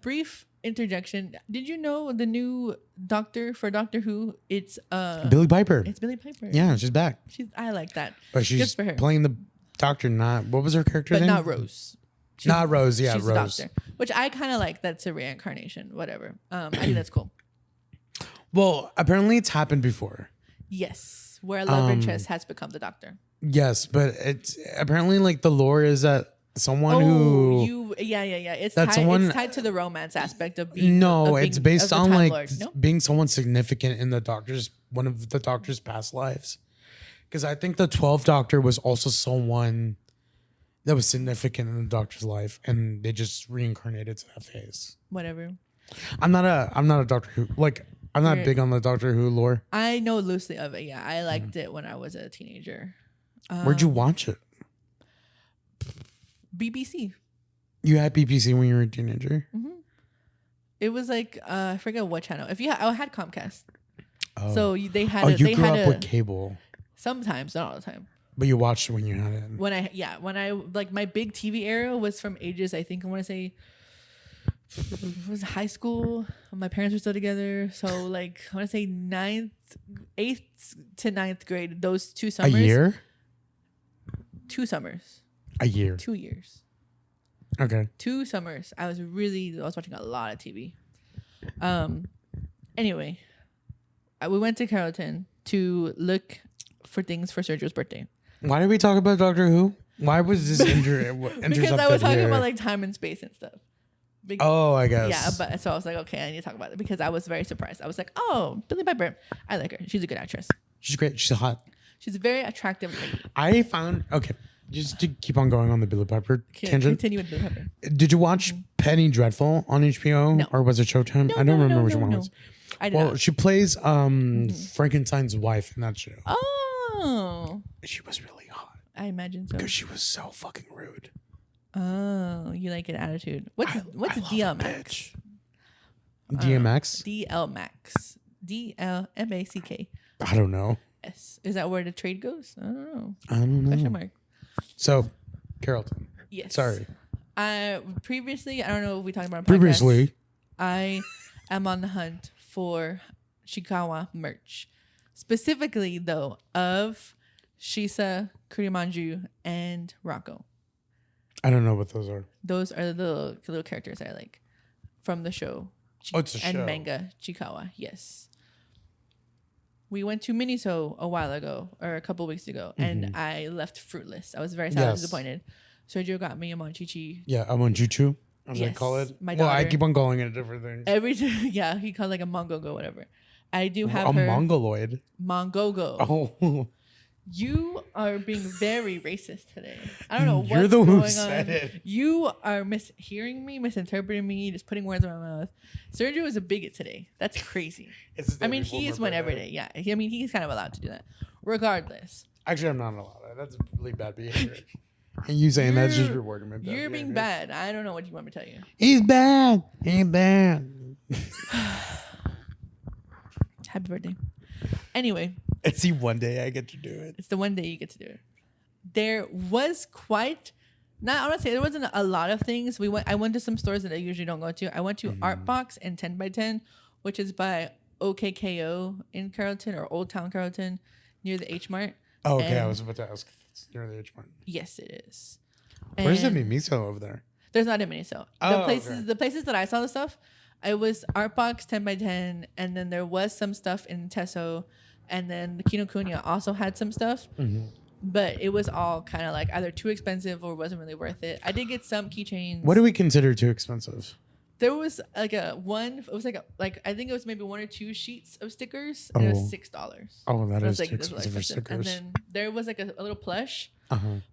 Brief interjection. Did you know the new Doctor for Doctor Who? It's Billie Piper. It's Billie Piper. Yeah, she's back. I like that. But she's for her. Playing the Doctor. What was her character's name? Not Rose. Not Rose. Yeah, she's Rose. The Doctor, which I kind of like. That's a reincarnation. Whatever. I think that's cool. Well, apparently it's happened before. Yes, where a love interest has become the Doctor. Yes, but it's apparently like the lore is that someone it's tied to the romance aspect of being. It's based on like being someone significant in one of the Doctor's past lives. Because I think the 12th Doctor was also someone that was significant in the Doctor's life, and they just reincarnated to that phase. Whatever. I'm not a Doctor Who I'm not big on the Doctor Who lore. I know loosely of it. Yeah, I liked it when I was a teenager. Where'd you watch it? BBC. You had BBC when you were a teenager? Mm-hmm. It was like I forget what channel. I had Comcast. Oh. So they had. You grew up with cable. Sometimes, not all the time. But you watched it when you had it. When I like my big TV era was from ages. I think I want to say it was high school. My parents were still together, so like I want to say 8th to 9th grade. Those 2 summers. A year. 2 summers. A year. 2 years. Okay. 2 summers. I was watching a lot of TV. Anyway, we went to Carrollton to look for things for Sergio's birthday. Why did we talk about Doctor Who? Why was this because I was talking about like time and space and stuff. I guess. Yeah, but so I was like, okay, I need to talk about it because I was very surprised. I was like, oh, Billie Piper. I like her. She's a good actress. She's great. She's hot. She's a very attractive lady. I found just to keep on going on the Billie Piper tangent. Continue with Billie Piper. Did you watch Penny Dreadful on HBO? No. Or was it Showtime? I don't remember which one it was. I did not. She plays Frankenstein's wife in that show. Oh. She was really hot. I imagine so. Because she was so fucking rude. Oh, you like an attitude. What's DLMax? DMX? DLMax. DLMACK. I don't know. Yes. Is that where the trade goes? I don't know. Question mark. So, Carrollton. Yes. Sorry. Previously, I don't know if we talked about it. Previously. I am on the hunt for Chiikawa merch. Specifically, though, of Shisa, Kurimanju, and Rocco. I don't know what those are. Those are the little characters I like from the show. It's a show. And manga, Chiikawa, yes. We went to Miniso a while ago, or a couple weeks ago, and I left fruitless. I was very sad and disappointed. Sergio got me a Monchichi. Yeah, a Monjuchu. As I call it. My daughter. Well, I keep on calling it different things. Yeah, he called like a mongogo, whatever. I do have a mongoloid. Mongogo. Oh. You are being very racist today. I don't know what's You're the one who said it. You are mishearing me, misinterpreting me, just putting words in my mouth. Sergio is a bigot today. That's crazy. I mean, he is one every day. Yeah. I mean, he's kind of allowed to do that. Regardless. Actually, I'm not allowed. That's really bad behavior. And you saying that's just rewarding me. You're being bad. I don't know what you want me to tell you. He's bad. He's bad. Happy birthday. Anyway. It's the one day I get to do it. It's the one day you get to do it. There was I want to say there wasn't a lot of things. I went to some stores that I usually don't go to. I went to Art Box and 10 by 10, which is by OKKO in Carrollton or Old Town Carrollton near the H Mart. Oh, okay. I was about to ask. It's near the H Mart. Yes, it is. Where's the Mimiso over there? There's not a Miniso. The places that I saw the stuff, it was Art Box 10 by 10, and then there was some stuff in Teso. And then the Kinokuniya also had some stuff, but it was all kind of like either too expensive or wasn't really worth it. I did get some keychains. What do we consider too expensive? There was like I think it was maybe 1 or 2 sheets of stickers, and it was $6. Oh, that is too expensive for stickers. And then there was like a little plush,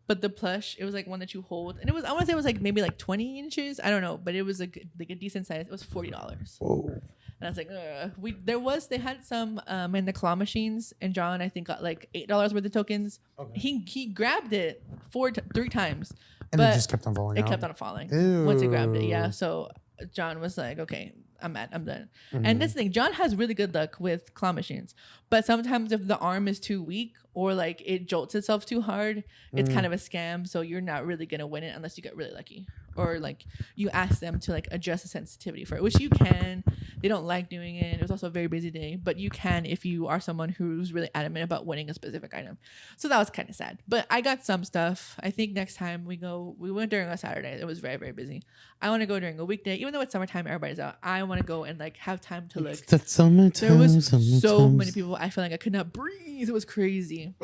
but the plush, it was like one that you hold, and I want to say it was like maybe like 20 inches. I don't know, but it was like a decent size. It was $40. Whoa. And I was like, they had some in the claw machines, and John, I think, got like $8 worth of tokens. Okay. He grabbed it 3 times. And it just kept on falling out. It kept on falling. Ew. Once he grabbed it, yeah. So John was like, okay, I'm done. And this thing, John has really good luck with claw machines. But sometimes if the arm is too weak or like it jolts itself too hard, it's kind of a scam. So you're not really going to win it unless you get really lucky. Or like you ask them to like adjust the sensitivity for it, which you can. They don't like doing it. It was also a very busy day, but you can if you are someone who's really adamant about winning a specific item. So that was kind of sad. But I got some stuff. I think next time we went during a Saturday. It was very, very busy. I want to go during a weekday, even though it's summertime, everybody's out. I want to go and like have time to look. That's summertime. There was so many people. I feel like I could not breathe. It was crazy.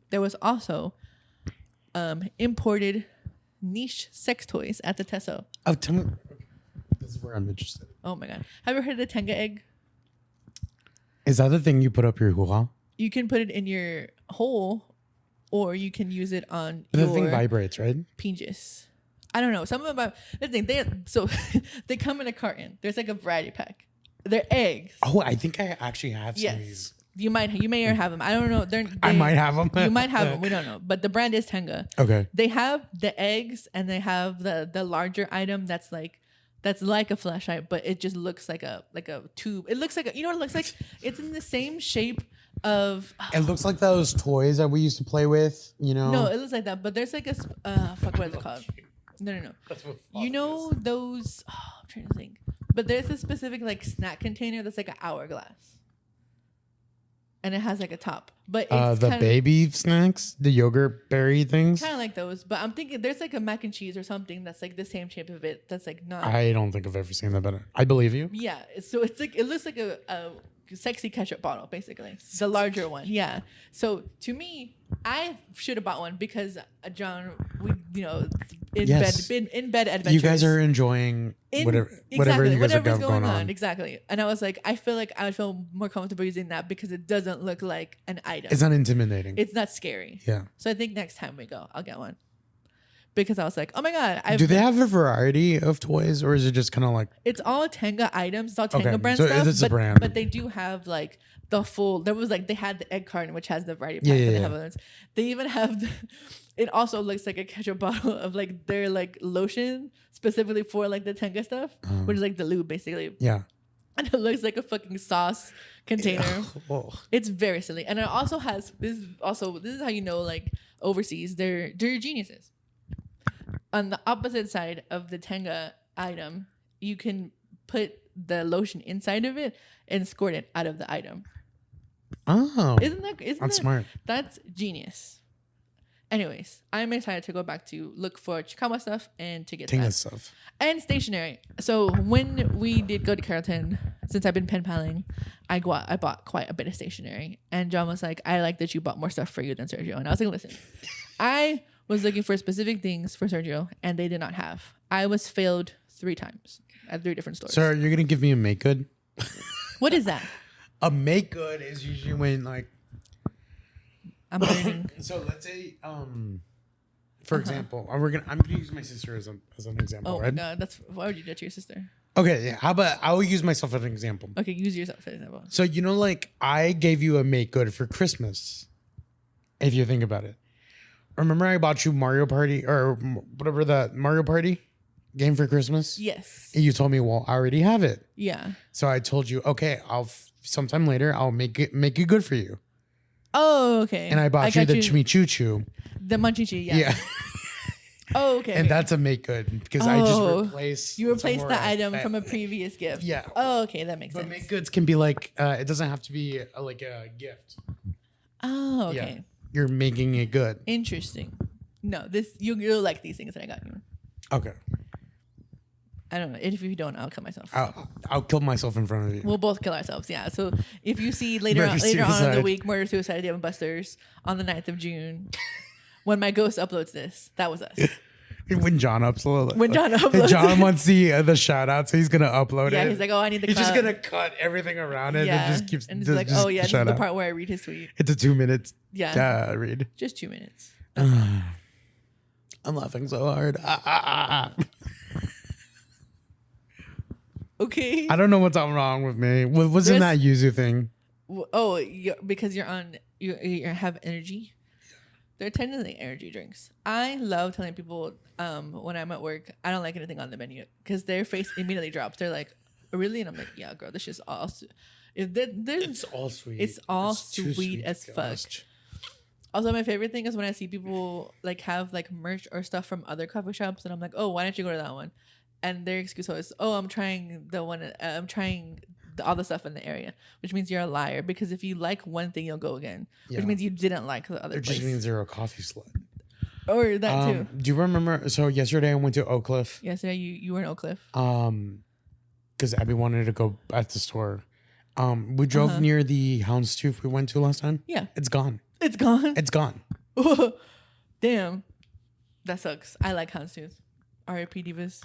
There was also imported niche sex toys at the Teso. Oh, tell me. This is where I'm interested. Oh my god. Have you heard of the Tenga egg? Is that the thing you put up your hoo-ha? You can put it in your hole, or you can use it on the thing vibrates, right? Penis. I don't know. Some of them, the thing, they come in a carton. There's like a variety pack. They're eggs. Oh, I think I actually have some of these. You may have them. I don't know. I might have them. You might have them. We don't know. But the brand is Tenga. Okay. They have the eggs, and they have the larger item that's like a flashlight, but it just looks like a tube. It looks like you know what it looks like? It's in the same shape of. It looks like those toys that we used to play with. You know. No, it looks like that, but there's like a what is it called? No. That's what you know those? Oh, I'm trying to think. But there's a specific like snack container that's like an hourglass. And it has like a top, but it's the baby snacks, the yogurt berry things, kind of like those. But I'm thinking there's like a mac and cheese or something that's like the same shape of it. That's like not. I don't think I've ever seen that, but I believe you. Yeah, so it's like it looks like a sexy ketchup bottle, basically the larger one. Yeah. So to me, I should have bought one because John, in bed adventures. You guys are enjoying whatever you guys have going on. Exactly. And I was like, I feel like I would feel more comfortable using that because it doesn't look like an item. It's not intimidating. It's not scary. Yeah. So I think next time we go, I'll get one. Because I was like, oh my God. Do they have a variety of toys, or is it just kind of like... It's all Tenga items. It's all Tenga brand stuff. It's a brand. But they do have like the full... There was like... They had the egg carton, which has the variety pack. Yeah. They have others. They even have... It also looks like a ketchup bottle of like their like lotion specifically for like the Tenga stuff, which is like the lube basically. Yeah. And it looks like a fucking sauce container. Oh. It's very silly. And it also has... This is how you know like overseas, they're geniuses. On the opposite side of the Tenga item, you can put the lotion inside of it and squirt it out of the item. Oh. Isn't that smart? That's genius. Anyways, I'm excited to go back to look for Chikawa stuff and to get Tenga stuff. And stationery. So when we did go to Carrollton, since I've been pen paling, I bought quite a bit of stationery. And John was like, I like that you bought more stuff for you than Sergio. And I was like, listen, I was looking for specific things for Sergio, and they did not have. I was failed 3 times at 3 different stores. Sir, you're gonna give me a make good? What is that? A make good is usually when like I'm learning. So let's say for example, I'm gonna use my sister as an example. Oh right? my god, why would you do that to your sister? Okay, yeah. How about I will use myself as an example. Okay, use yourself as an example. So like I gave you a make good for Christmas. If you think about it. Remember I bought you Mario Party or whatever that Mario Party game for Christmas? Yes. And you told me, well, I already have it. Yeah. So I told you, okay, sometime later I'll make it good for you. Oh, okay. And I bought you the chimichurri. The munchichi, yeah. Yeah. Oh, okay. And that's a make good because I just replaced. You replaced the item from a previous gift. Yeah. Oh, okay, that makes sense. But make goods can be like it doesn't have to be like a gift. Oh, okay. Yeah. You're making it good. Interesting. No, you'll like these things that I got you. Okay. I don't know. If you don't, I'll kill myself. I'll kill myself in front of you. We'll both kill ourselves. Yeah. So if you see later on in the week, Murder Suicide Dave and Buster's on the 9th of June, when my ghost uploads this, that was us. When John uploads. And John wants the shout out, so he's gonna upload it. Yeah, he's like, oh, I need the. He's just gonna cut everything around it and just keeps. And he's like, oh yeah, this is the part where I read his tweet. It's a 2 minutes. Yeah. Read. Just 2 minutes. I'm laughing so hard. Okay. I don't know what's wrong with me. What's in that yuzu thing? Oh, because you have energy. They're technically energy drinks. I love telling people when I'm at work, I don't like anything on the menu because their face immediately drops. They're like, really? And I'm like, yeah, girl, this is all. It's all sweet. It's all sweet as fuck. Also, my favorite thing is when I see people like have like merch or stuff from other coffee shops, and I'm like, oh, why don't you go to that one? And their excuse always, oh, I'm trying the one. I'm trying all the stuff in the area, which means you're a liar. Because if you like one thing, you'll go again, which means you didn't like the other. It just means you're a coffee slut. Or that too. Do you remember? So yesterday I went to Oak Cliff. Yesterday you were in Oak Cliff. Because Abby wanted to go at the store. We drove near the Houndstooth we went to last time. Yeah, it's gone. It's gone. It's gone. Damn, that sucks. I like Houndstooth. R.I.P. Divas.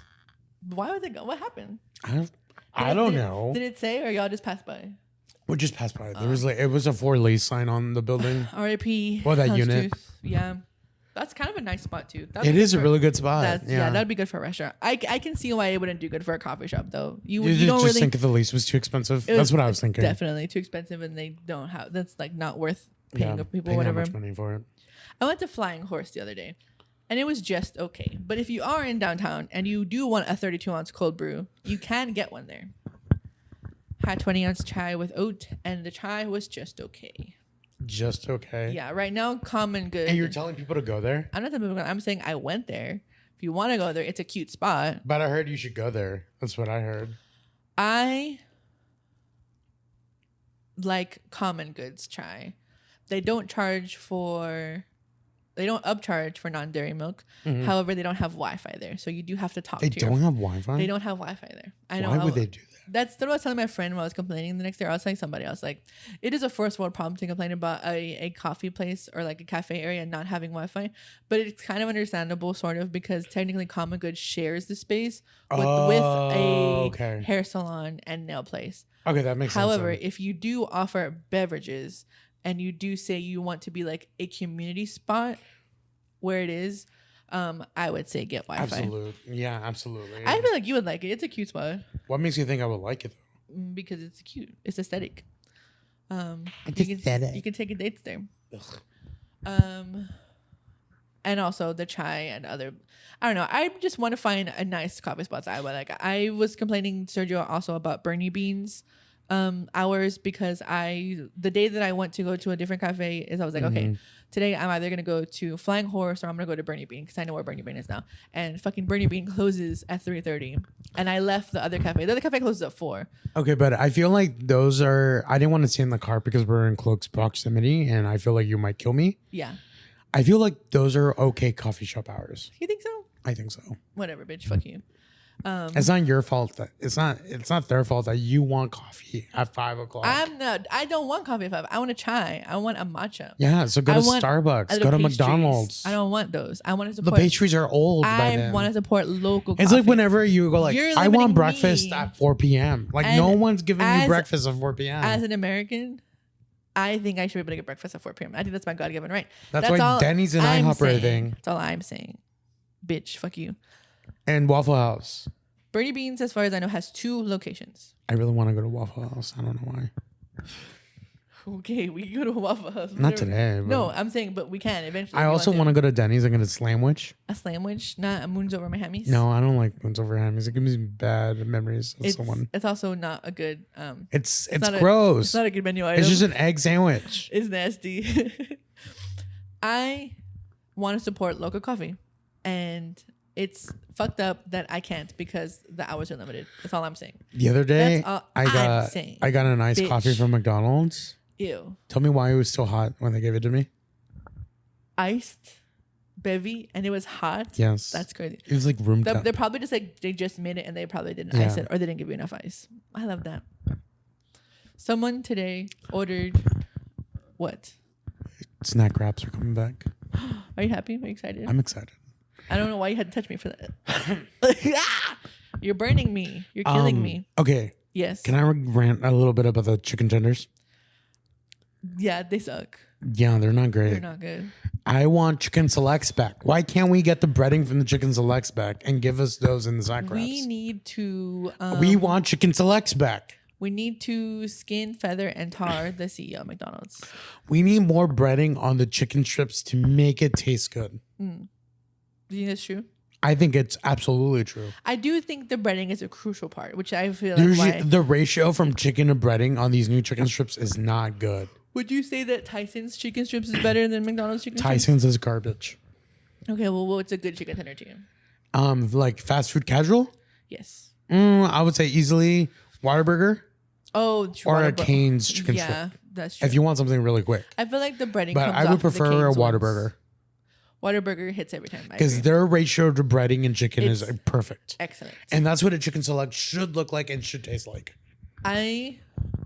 Why was it gone? What happened? I don't know. Did it say, or y'all just passed by? We just passed by. There was it was a for lease sign on the building. R.I.P. Well, that unit. Yeah, that's kind of a nice spot too. It is a really good spot. Yeah, that'd be good for a restaurant. I can see why it wouldn't do good for a coffee shop though. You don't just think if the lease was too expensive. That's what I was thinking. Definitely too expensive, and they don't have. That's like not worth paying people whatever. That much money for it. I went to Flying Horse the other day. And it was just okay. But if you are in downtown and you do want a 32-ounce cold brew, you can get one there. Had 20-ounce chai with oat, and the chai was just okay. Just okay? Yeah, right now, common good. And you're telling people to go there? I'm not telling people. I'm saying I went there. If you want to go there, it's a cute spot. But I heard you should go there. That's what I heard. I like common goods chai. They don't upcharge for non-dairy milk. Mm-hmm. However, they don't have Wi-Fi there. So you do have to talk to They don't have Wi-Fi? They don't have Wi-Fi there. I know. Why would they do that? That's what I was telling my friend when I was complaining the next day. I was telling somebody, I was like, it is a first world problem to complain about a coffee place or like a cafe area not having Wi-Fi. But it's kind of understandable, sort of, because technically Common Good shares the space with a hair salon and nail place. Okay, that makes sense. However, if you do offer beverages and you do say you want to be like a community spot where it is, I would say get Wi-Fi. Absolutely. Yeah, absolutely. I feel like you would like it. It's a cute spot. What makes you think I would like it though? Because it's cute. It's aesthetic. It's aesthetic. You can take a date there. And also the chai and other, I don't know. I just want to find a nice coffee spots I would like. I was complaining to Sergio also about Bernie Beans hours, because the day that I went to go to a different cafe is I was like, okay, today I'm either going to go to Flying Horse or I'm going to go to Bernie Bean, because I know where Bernie Bean is now. And fucking Bernie Bean closes at 3:30. And I left the other cafe. The other cafe closes at 4. Okay, but I feel like those are, I didn't want to stay in the car because we're in close proximity and I feel like you might kill me. Yeah. I feel like those are okay coffee shop hours. You think so? I think so. Whatever, bitch. Fuck you. It's not your fault. It's not their fault that you want coffee at 5 o'clock. I don't want coffee at 5. I want a chai. I want a matcha. Yeah, so go to Starbucks. Go to McDonald's. I don't want those. I want to support. The pastries are old by then. I want to support local It's coffee. like whenever you go like, I want breakfast at 4 p.m. Like no one's giving you breakfast at 4 p.m. As an American, I think I should be able to get breakfast at 4 p.m. I think that's my God-given right. That's why Denny's and IHOP are a thing. That's all I'm saying. Bitch, fuck you. And Waffle House. Birdie Beans, as far as I know, has 2 locations. I really want to go to Waffle House. I don't know why. Okay, we can go to Waffle House. Not today. No, I'm saying, but we can eventually. I also want to go to Denny's and get a sandwich. A sandwich, not a Moons Over My Hammies. No, I don't like Moons Over Hammies. It gives me bad memories of someone. It's also not a good. It's gross. It's not a good menu item. It's just an egg sandwich. It's nasty. I want to support local coffee, and it's fucked up that I can't because the hours are limited. That's all I'm saying. The other day, I got a nice coffee from McDonald's. Ew. Tell me why it was still hot when they gave it to me. Iced bevy, and it was hot. Yes. That's crazy. It was like room temp. They're probably just like, they just made it and they probably didn't ice it, or they didn't give you enough ice. I love that. Someone today ordered what? Snack wraps are coming back. Are you happy? Are you excited? I'm excited. I don't know why you had to touch me for that. You're burning me. You're killing me. Okay. Yes. Can I rant a little bit about the chicken tenders? Yeah, they suck. Yeah, they're not great. They're not good. I want chicken selects back. Why can't we get the breading from the chicken selects back and give us those in the snack wraps? We need to. We want chicken selects back. We need to skin, feather, and tar the CEO of McDonald's. We need more breading on the chicken strips to make it taste good. Do you think that's true? I think it's absolutely true. I do think the breading is a crucial part, which I feel like the ratio from chicken to breading on these new chicken strips is not good. Would you say that Tyson's chicken strips is better than McDonald's chicken strips? Tyson's is garbage. Okay, well, what's a good chicken tender to you? Like fast food casual? Yes. I would say easily Whataburger. Oh, true. Or a Cane's chicken strip. Yeah, that's true. If you want something really quick. I feel like the breading but comes I would prefer a Whataburger. Whataburger hits every time. Because their ratio to breading and chicken is perfect. Excellent. And that's what a chicken select should look like and should taste like. I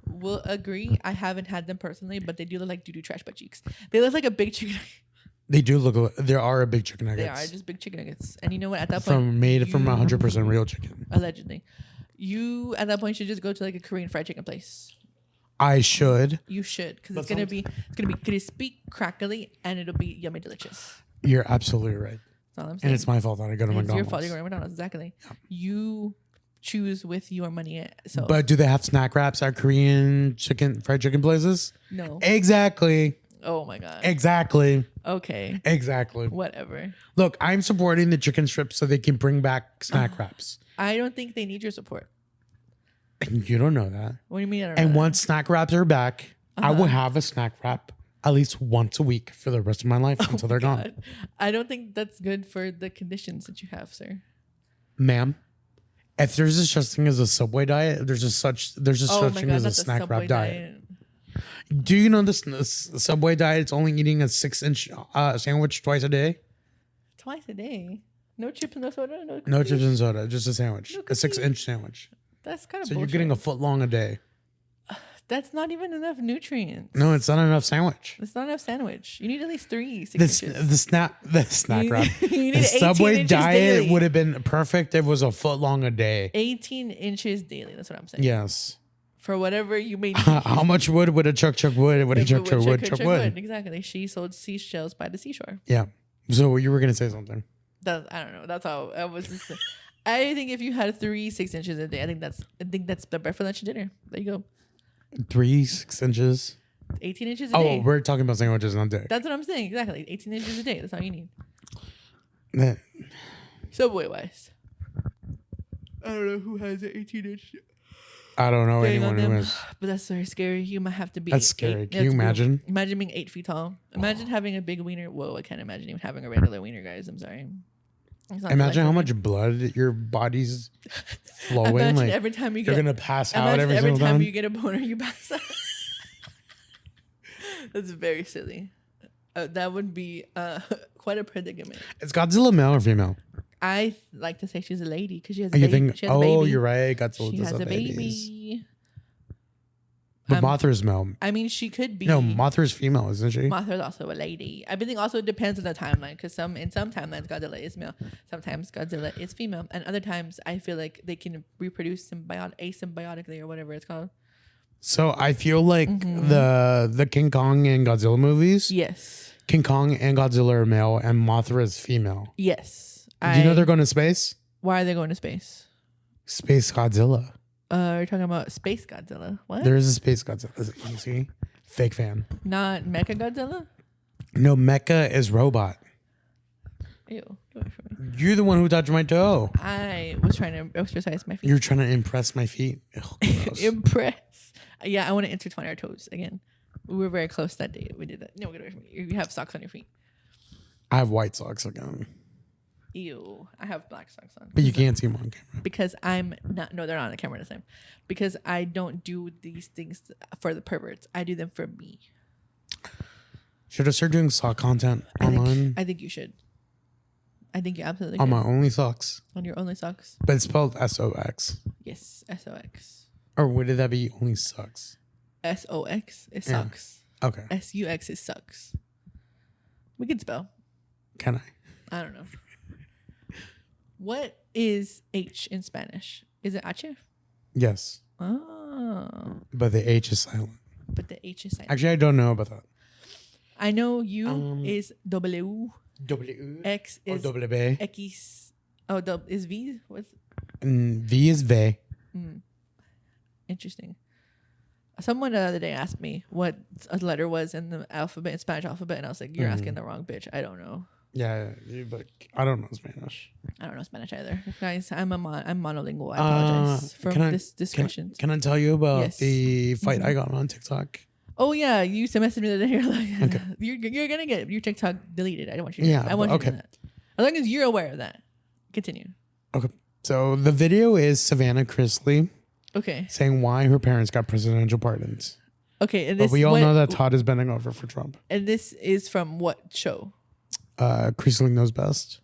will agree. I haven't had them personally, but they do look like doo-doo trash butt cheeks. They look like a big chicken. They do look. There are a big chicken nuggets. They are just big chicken nuggets. And you know what? At that point, made from 100% real chicken. Allegedly, you at that point should just go to like a Korean fried chicken place. I should. You should, because it's gonna be crispy, crackly, and it'll be yummy, delicious. You're absolutely right. That's all I'm saying. And it's my fault that I go to McDonald's. It's your fault you're going to McDonald's. Exactly. Yeah. You choose with your money. So. But do they have snack wraps at Korean fried chicken places? No. Exactly. Oh my God. Exactly. Okay. Exactly. Whatever. Look, I'm supporting the chicken strips so they can bring back snack wraps. I don't think they need your support. You don't know that. What do you mean? I don't know and that? Once snack wraps are back, I will have a snack wrap at least once a week for the rest of my life until they're gone. I don't think that's good for the conditions that you have, sir. Ma'am, if there's a such thing as a Subway diet, there's a such thing as a snack wrap diet. Do you know this Subway diet? It's only eating a 6-inch sandwich twice a day. Twice a day? No chips and no soda? No chips and soda, just a sandwich. A 6-inch sandwich. That's kind of so bullshit. You're getting a foot long a day. That's not even enough nutrients. No, it's not enough sandwich. It's not enough sandwich. You need at least 3 6 inches. The snack wrap. The Subway diet daily. Would have been perfect if it was a foot long a day. 18 inches daily. That's what I'm saying. Yes. For whatever you may need. How much wood would a chuck wood? Would a chuck wood? Exactly. She sold seashells by the seashore. Yeah. So you were going to say something. I don't know. That's how I was. I think if you had 3 6 inches a day, I think that's the breakfast, lunch, and dinner. There you go. 3 6 inches. 18 inches a day. Oh, we're talking about sandwiches, not dick. That's what I'm saying. Exactly. 18 inches a day. That's all you need. Yeah. Subway wise. I don't know who has an 18-inch. I don't know anyone who has. But that's very scary. You might have to be. That's scary. Can you imagine? Imagine being 8 feet tall. Imagine having a big wiener. Whoa, I can't imagine even having a regular wiener, guys. I'm sorry. Imagine how much blood your body's flowing. Imagine like every time you're gonna pass out every single time time you get a boner, you pass out. That's very silly. That would be quite a predicament. Is Godzilla male or female? I like to say she's a lady because she has a baby. She has a baby. You're right. Godzilla she has a babies. baby. But Mothra's male. I mean, she could be. No, Mothra's female, isn't she? Mothra's also a lady. I think also depends on the timeline because in some timelines Godzilla is male, sometimes Godzilla is female, and other times I feel like they can reproduce asymbiotically or whatever it's called. So I feel like the King Kong and Godzilla movies. Yes. King Kong and Godzilla are male, and Mothra is female. Yes. Do you know they're going to space? Why are they going to space? Space Godzilla. You're talking about Space Godzilla. What? There is a Space Godzilla. You see? Fake fan. Not Mecha Godzilla? No, Mecha is robot. Ew. You're the one who touched my toe. I was trying to exercise my feet. You're trying to impress my feet. Ugh, Impress. Yeah, I want to intertwine our toes again. We were very close that day. We did that. No, get away from me. You have socks on your feet. I have white socks again. Ew. I have black socks on. But you can't see them on camera. Because I'm not. No, they're not on the camera this time. Because I don't do these things for the perverts. I do them for me. Should I start doing sock content online? I think you should. I think you absolutely on should. my only socks. On your only socks. But it's spelled SOX. Yes, SOX. Or would that be only sucks? SOX is sucks. Okay. SUX is sucks. We can spell. Can I? I don't know. What is H in Spanish? Is it H? Yes. Oh. But the H is silent. But the H is silent. Actually, I don't know about that. I know U is W. W. X is W. X. Oh, is V? What's V is V. Interesting. Someone the other day asked me what a letter was in the alphabet, in Spanish alphabet, and I was like, "You're asking the wrong bitch. I don't know." Yeah, but I don't know Spanish. I don't know Spanish either, guys. I'm monolingual. I apologize for this discussion. Can I tell you about the fight I got on TikTok? Oh yeah, you messaged me the other day. You're like, okay. you're gonna get your TikTok deleted. I don't want you. To I want you to know that. As long as you're aware of that. Continue. Okay. So the video is Savannah Chrisley. Okay. Saying why her parents got presidential pardons. Okay, and but we all know that Todd is bending over for Trump. And this is from what show? Chrisley Knows Best.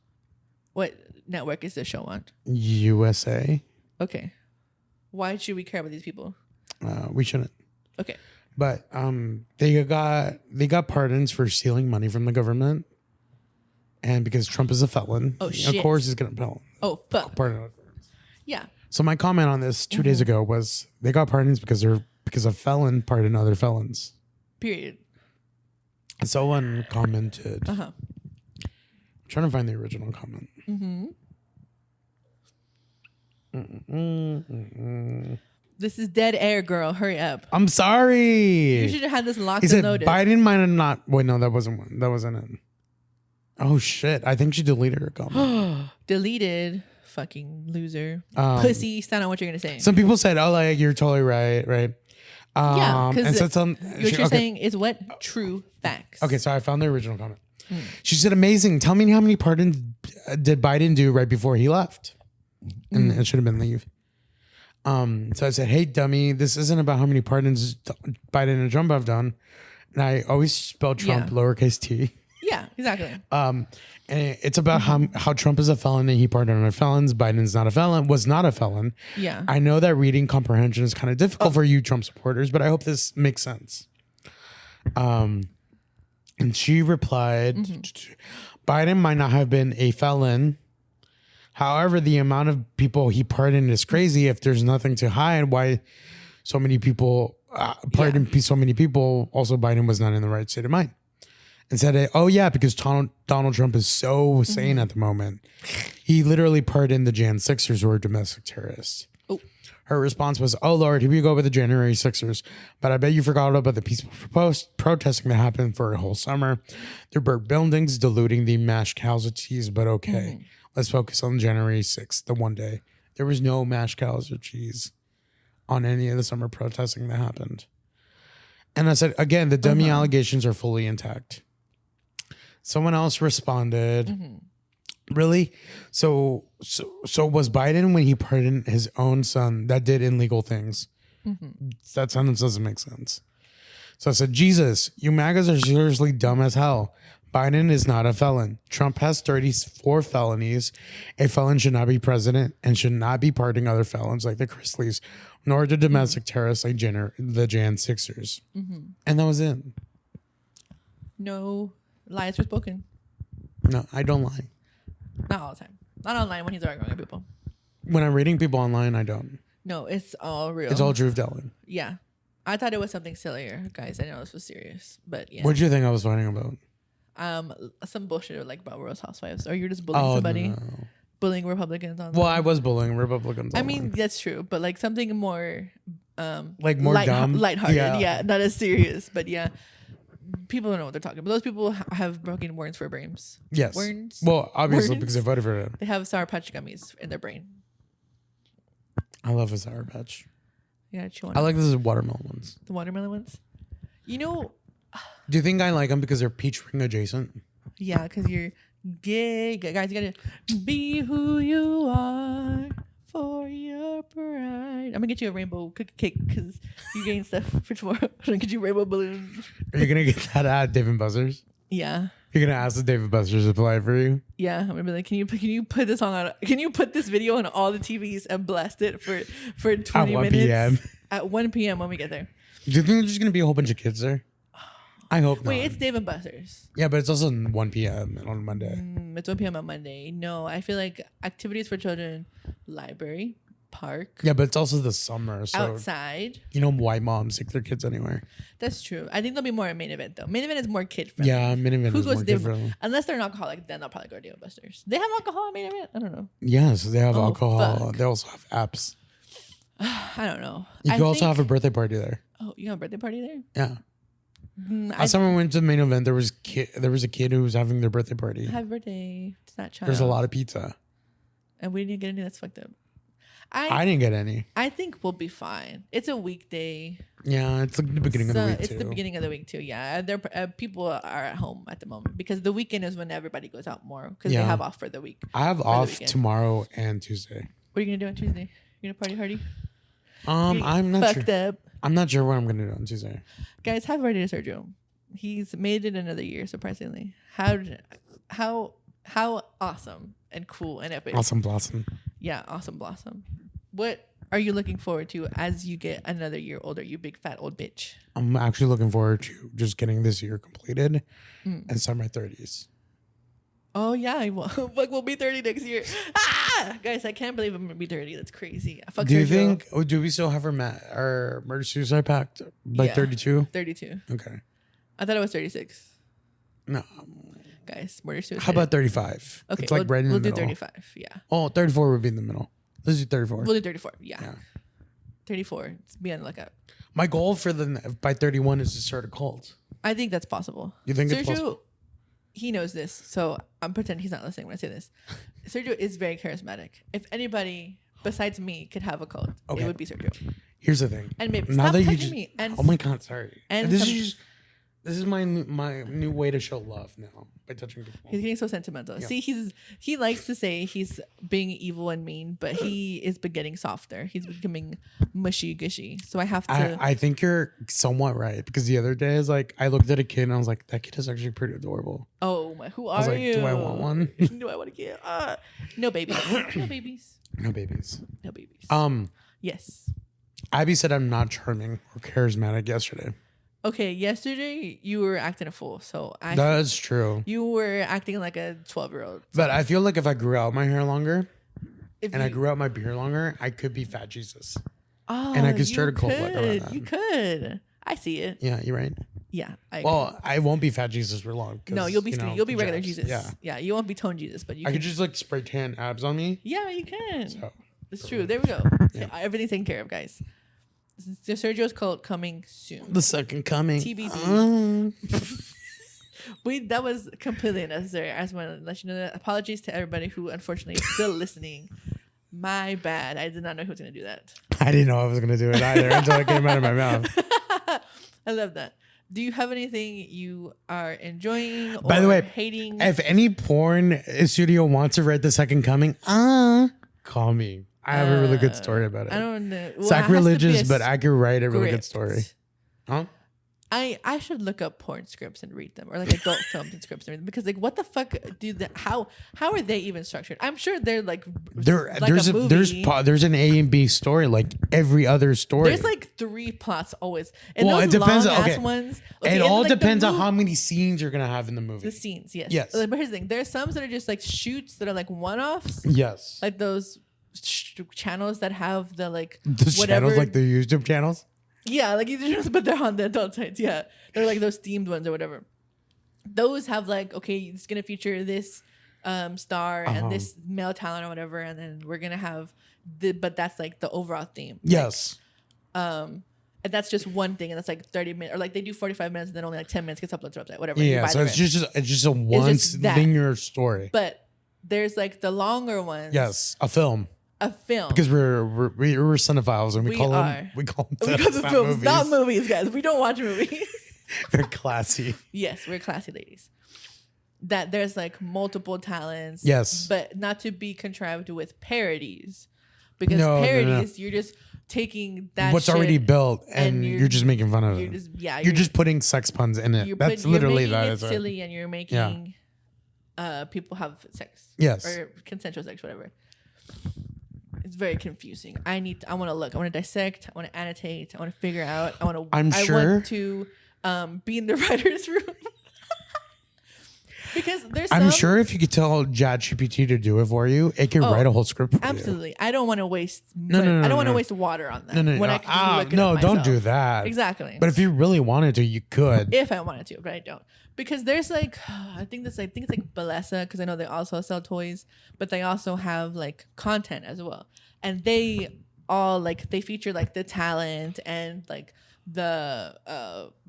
What network is this show on? USA. Okay. Why should we care about these people? We shouldn't. Okay. But they got pardons for stealing money from the government, and because Trump is a felon, of course he's gonna pardon. Oh fuck. Pardon. Yeah. So my comment on this 2 days ago was they got pardons because a felon pardoned other felons. Period. Someone commented. I'm trying to find the original comment. This is dead air, girl. Hurry up. I'm sorry. You should have had this locked and loaded. Biden might have not. Wait, no, that wasn't one. That wasn't it. Oh shit! I think she deleted her comment. Deleted. Fucking loser. Pussy. That's not what you're gonna say. Some people said, "Oh, like you're totally right." Yeah, because what you're saying is what true facts. Okay, so I found the original comment. She said, "Amazing. Tell me how many pardons did Biden do right before he left?" And it should have been leave. So I said, "Hey, dummy, this isn't about how many pardons Biden and Trump have done." And I always spell Trump lowercase t. Yeah, exactly. And it's about how Trump is a felon and he pardoned other felons. Biden's not a felon, was not a felon. Yeah. I know that reading comprehension is kind of difficult for you Trump supporters, but I hope this makes sense. And she replied, Biden might not have been a felon. However, the amount of people he pardoned is crazy. If there's nothing to hide, why so many people pardoned so many people? Also, Biden was not in the right state of mind. And said, "Oh yeah, because Donald Trump is so sane at the moment. He literally pardoned the Jan 6ers who are domestic terrorists." Oh. Her response was, "Oh Lord, here we go with the January 6ers. But I bet you forgot about the peaceful protesting that happened for a whole summer. They burnt buildings, diluting the mass casualties. But okay, let's focus on January 6th, the one day. There was no mass casualties on any of the summer protesting that happened." And I said, again, the dummy allegations are fully intact. Someone else responded, "Really? So was Biden when he pardoned his own son that did illegal things?" That sentence doesn't make sense. So I said, "Jesus, you MAGAs are seriously dumb as hell. Biden is not a felon. Trump has 34 felonies. A felon should not be president and should not be pardoning other felons like the Chrisleys, nor the domestic terrorists like the Jan Sixers. And that was it. No lies were spoken. No, I don't lie. Not all the time. Not online when he's arguing with people. When I'm reading people online, I don't. No, it's all real. It's all truth telling. Yeah. I thought it was something sillier, guys. I know this was serious, but yeah. What did you think I was fighting about? Some bullshit like about Real Housewives, or you're just bullying somebody, bullying Republicans on. Well, I was bullying Republicans. I mean, that's true, but like something more, like more dumb, lighthearted. Yeah, not as serious, but yeah, people don't know what they're talking about. Those people have broken words for brains. Yes. Words. Well, obviously because they voted for it. They have Sour Patch gummies in their brain. I love a Sour Patch. Yeah, I like those watermelon ones. The watermelon ones. You know. Do you think I like them because they're peach ring adjacent? Yeah, because you're gay. Guys, you gotta be who you are for your pride. I'm gonna get you a rainbow cookie cake because you're getting stuff for tomorrow. I'm gonna get you rainbow balloons. Are you gonna get that at Dave & Buster's? Yeah. You're gonna ask the Dave & Buster's to play for you? Yeah, I'm gonna be like, can you put this on? Can you put this video on all the TVs and blast it for 20 at 1 minutes? PM. At 1 p.m. when we get there. Do you think there's gonna be a whole bunch of kids there? I hope not. Wait, it's Dave & Buster's. Yeah, but it's also 1 p.m. on Monday. It's 1 p.m. on Monday. No, I feel like activities for children, library, park. Yeah, but it's also the summer, so outside. You know, white moms take their kids anywhere. That's true. I think there'll be more at Main Event though. Main Event is more kid friendly. Yeah, Main Event is more kid friendly. Unless they're an alcoholic, then they'll probably go to Dave & Buster's. They have alcohol at Main Event? I don't know. Yes, they have alcohol. Fuck. They also have apps. I don't know. You can also have a birthday party there. Oh, you have a birthday party there? Yeah. Last time I went to the Main Event, there was a kid who was having their birthday party. Happy birthday to that child. There's a lot of pizza. And we didn't get any. That's fucked up. I didn't get any. I think we'll be fine. It's a weekday. Yeah, it's like the beginning of the week, It's the beginning of the week, too. Yeah, people are at home at the moment because the weekend is when everybody goes out more because they have off for the week. I have off tomorrow and Tuesday. What are you going to do on Tuesday? You're going to party hardy? I'm not sure. Fucked up. I'm not sure what I'm going to do on Tuesday. Guys, happy birthday to Sergio. He's made it another year, surprisingly. How awesome and cool and epic. Awesome blossom. Yeah, awesome blossom. What are you looking forward to as you get another year older, you big fat old bitch? I'm actually looking forward to just getting this year completed and start my 30s. Oh, yeah. We'll be 30 next year. Ah! Guys, I can't believe I'm going to be 30. That's crazy. Do you think, do we still have our murder-suicide pact by 32? 32. Okay. I thought it was 36. No. Guys, murder-suicide. How about 35? Okay, it's like right in the middle. We'll do 35, yeah. Oh, 34 would be in the middle. Let's do 34. We'll do 34, yeah. 34. Be on the lookout. My goal by 31 is to start a cult. I think that's possible. You think it's possible? He knows this, so I'm pretending he's not listening when I say this. Sergio is very charismatic. If anybody besides me could have a cult, it would be Sergio. Here's the thing. And maybe stop touching me. And oh my God, sorry. And this is my new way to show love now by touching people. He's getting so sentimental. Yeah. See, he likes to say he's being evil and mean, but he is getting softer. He's becoming mushy gushy. So I have to. I think you're somewhat right because the other day is like I looked at a kid and I was like, that kid is actually pretty adorable. Oh my! Who are you? Do I want one? Do I want a kid? No babies. No babies. No babies. No babies. Yes. Abby said I'm not charming or charismatic yesterday. Okay, yesterday you were acting a fool, so that's true. You were acting like a 12-year-old. But I feel like if I grew out my hair longer, I grew out my beard longer, I could be Fat Jesus. Oh, and I could start a cult like around that. You could. I see it. Yeah, you're right. Yeah. I won't be Fat Jesus for long. No, you'll be you'll be regular Jesus. Yeah, you won't be Tone Jesus, but you. I could just like spray tan abs on me. Yeah, you can. So it's true. There we go. Yeah. Everything's taken care of, guys. Sergio's cult coming soon. The second coming. TBD. That was completely unnecessary. I just want to let you know that. Apologies to everybody who unfortunately is still listening. My bad. I did not know who was going to do that. I didn't know I was going to do it either until it came out of my mouth. I love that. Do you have anything you are enjoying or by the way, hating? If any porn studio wants to write The Second Coming, call me. I have a really good story about it. I don't know. Well, sacrilegious, but I could write a really good story. Huh? I should look up porn scripts and read them, or like adult films and scripts and read them, because like what the fuck how are they even structured? I'm sure they're like there's an A and B story like every other story. There's like 3 plots always. And well, it depends. Ones, it all like depends on how many scenes you're gonna have in the movie. The scenes, yes. Yes. But here's the thing: there's some that are just like shoots that are like one-offs. Yes. Like those channels that have the like those whatever channels, like the YouTube channels. Yeah, like but they're on the adult sites. Yeah, they're like those themed ones or whatever. Those have like, okay, it's gonna feature this star and this male talent or whatever, and then we're gonna have but that's like the overall theme. Yes. Like, and that's just one thing, and that's like 30 minutes, or like they do 45 minutes, and then only like 10 minutes gets uploaded to the website, whatever. Yeah, so it's just a one linear story. But there's like the longer ones. Yes, a film. A film, because we're cinephiles and we call them films, not movies, guys. We don't watch movies. They're classy. Yes, we're classy ladies. That there's like multiple talents. Yes, but not to be contrived with parodies, because parodies you're just taking that what's already built and you're just making fun of it. You're just putting sex puns in it. That's literally that. It's silly, and you're making people have sex. Yes, or consensual sex, whatever. It's very confusing. I want to look. I want to dissect. I want to annotate. I want to figure out. I want to be in the writer's room. Because there's I'm sure if you could tell ChatGPT to do it for you, it can write a whole script for absolutely. you. I don't want to waste I don't want to waste water on that. No, don't do that. Exactly. But if you really wanted to, you could. If I wanted to, but I don't. Because there's like I think it's like Balesa, because I know they also sell toys, but they also have like content as well. And they all like they feature like the talent and like the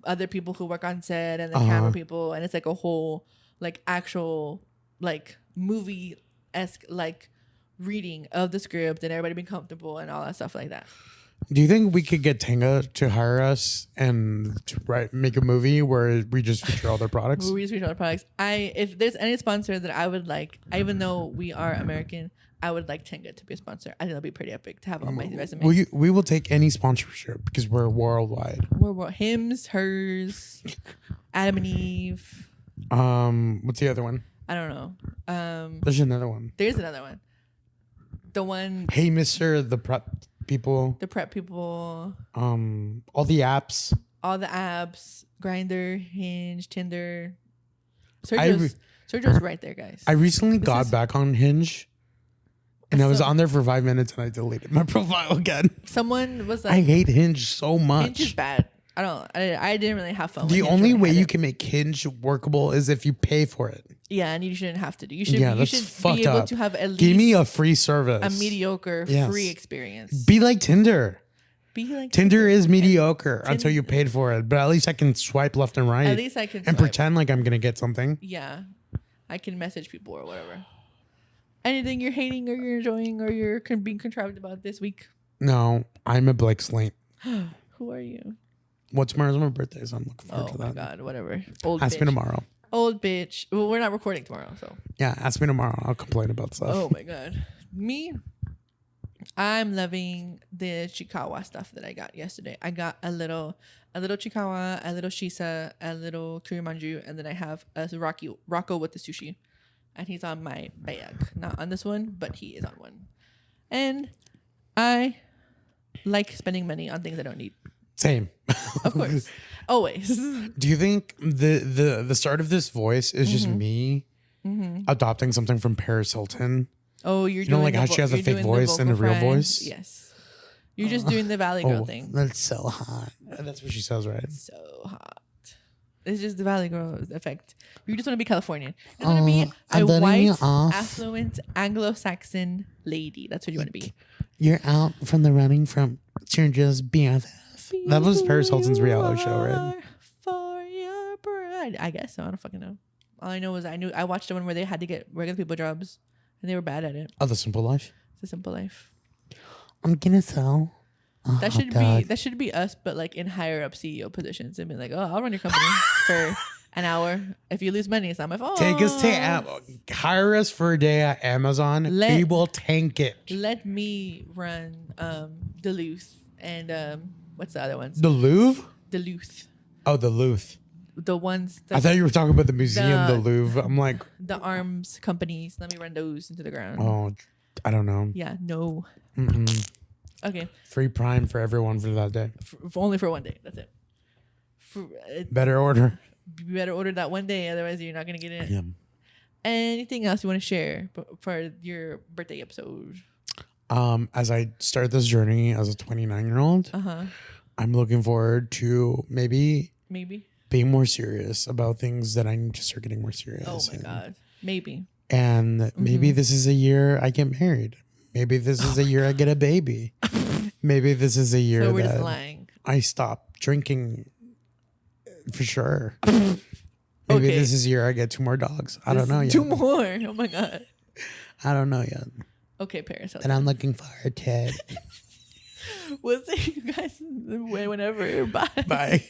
other people who work on set and the camera people, and it's like a whole like actual like movie-esque like reading of the script and everybody being comfortable and all that stuff like that. Do you think we could get Tenga to hire us and to make a movie where we just feature all their products? We just feature all their products. If there's any sponsor that I would like, even though we are American, I would like Tenga to be a sponsor. I think that'd be pretty epic to have on my resume. We will take any sponsorship because we're worldwide. We're hims, hers, Adam and Eve. What's the other one? I don't know. There's another one. There's another one. The one. Hey, Mister, the prep people. The prep people. All the apps. All the apps. Grindr, Hinge, Tinder. Sergio's right there, guys. I recently got back on Hinge. And I was on there for 5 minutes and I deleted my profile again. Someone was like, I hate Hinge so much. Hinge is bad. I didn't really have fun. The only way you can make Hinge workable is if you pay for it. Yeah, and you shouldn't have to do. You should be able to have at least give me a free service, a mediocre free experience. Be like Tinder. Tinder is mediocre until you paid for it, but at least I can swipe left and right. At least I can pretend like I'm gonna get something. Yeah, I can message people or whatever. Anything you're hating or you're enjoying or you're being contrived about this week? No, I'm a Blake Slayin. Who are you? What's tomorrow's my birthday, so I'm looking forward to that. Oh my god, whatever. Ask me tomorrow. Old bitch. Well, we're not recording tomorrow, so. Yeah, ask me tomorrow. I'll complain about stuff. Oh my god. Me? I'm loving the Chikawa stuff that I got yesterday. I got a little Chikawa, a little Shisa, a little Kurimanju, and then I have a Rocco with the sushi. And he's on my bag. Not on this one, but he is on one. And I like spending money on things I don't need. Same. Of course. Always. Do you think the start of this voice is just me adopting something from Paris Hilton? Oh, you know, like how she has a fake voice and a real voice? Yes. You're just doing the Valley Girl thing. That's so hot. That's what she says, right? So hot. It's just the Valley Girl effect. You just want to be Californian. You want to be a white, affluent, Anglo-Saxon lady. That's what you want to be. You're out from the running from Sergio's BFF. That was Paris Hilton's reality show, right? For your bride. I guess so. I don't fucking know. All I know is I watched the one where they had to get regular people jobs and they were bad at it. Oh, The Simple Life? The Simple Life. I'm gonna sell. That should be us, but like in higher up CEO positions and be like, oh, I'll run your company for an hour. If you lose money, it's not my fault. Take us to hire us for a day at Amazon. We will tank it. Let me run Duluth and what's the other ones? The Louvre? Duluth. Oh, the Louvre. The ones. I thought you were talking about the museum, the Louvre. I'm like. The arms companies. Let me run those into the ground. Oh, I don't know. Yeah, no. Okay. Free Prime for everyone for that day. Only for one day. That's it. Better order. You better order that one day, otherwise you're not gonna get it. Yeah. Anything else you want to share for your birthday episode? As I start this journey as a 29-year-old, I'm looking forward to maybe being more serious about things that I need to start getting more serious. Oh my God. Maybe. And maybe this is a year I get married. Maybe this is a year I get a baby. Maybe this is a year so we're just lying. I stop drinking for sure. Maybe this is a year I get 2 more dogs. I don't know yet. 2 more. Oh my God. I don't know yet. Okay, Paris. And I'm looking forward to it. We'll see you guys whenever. Bye. Bye.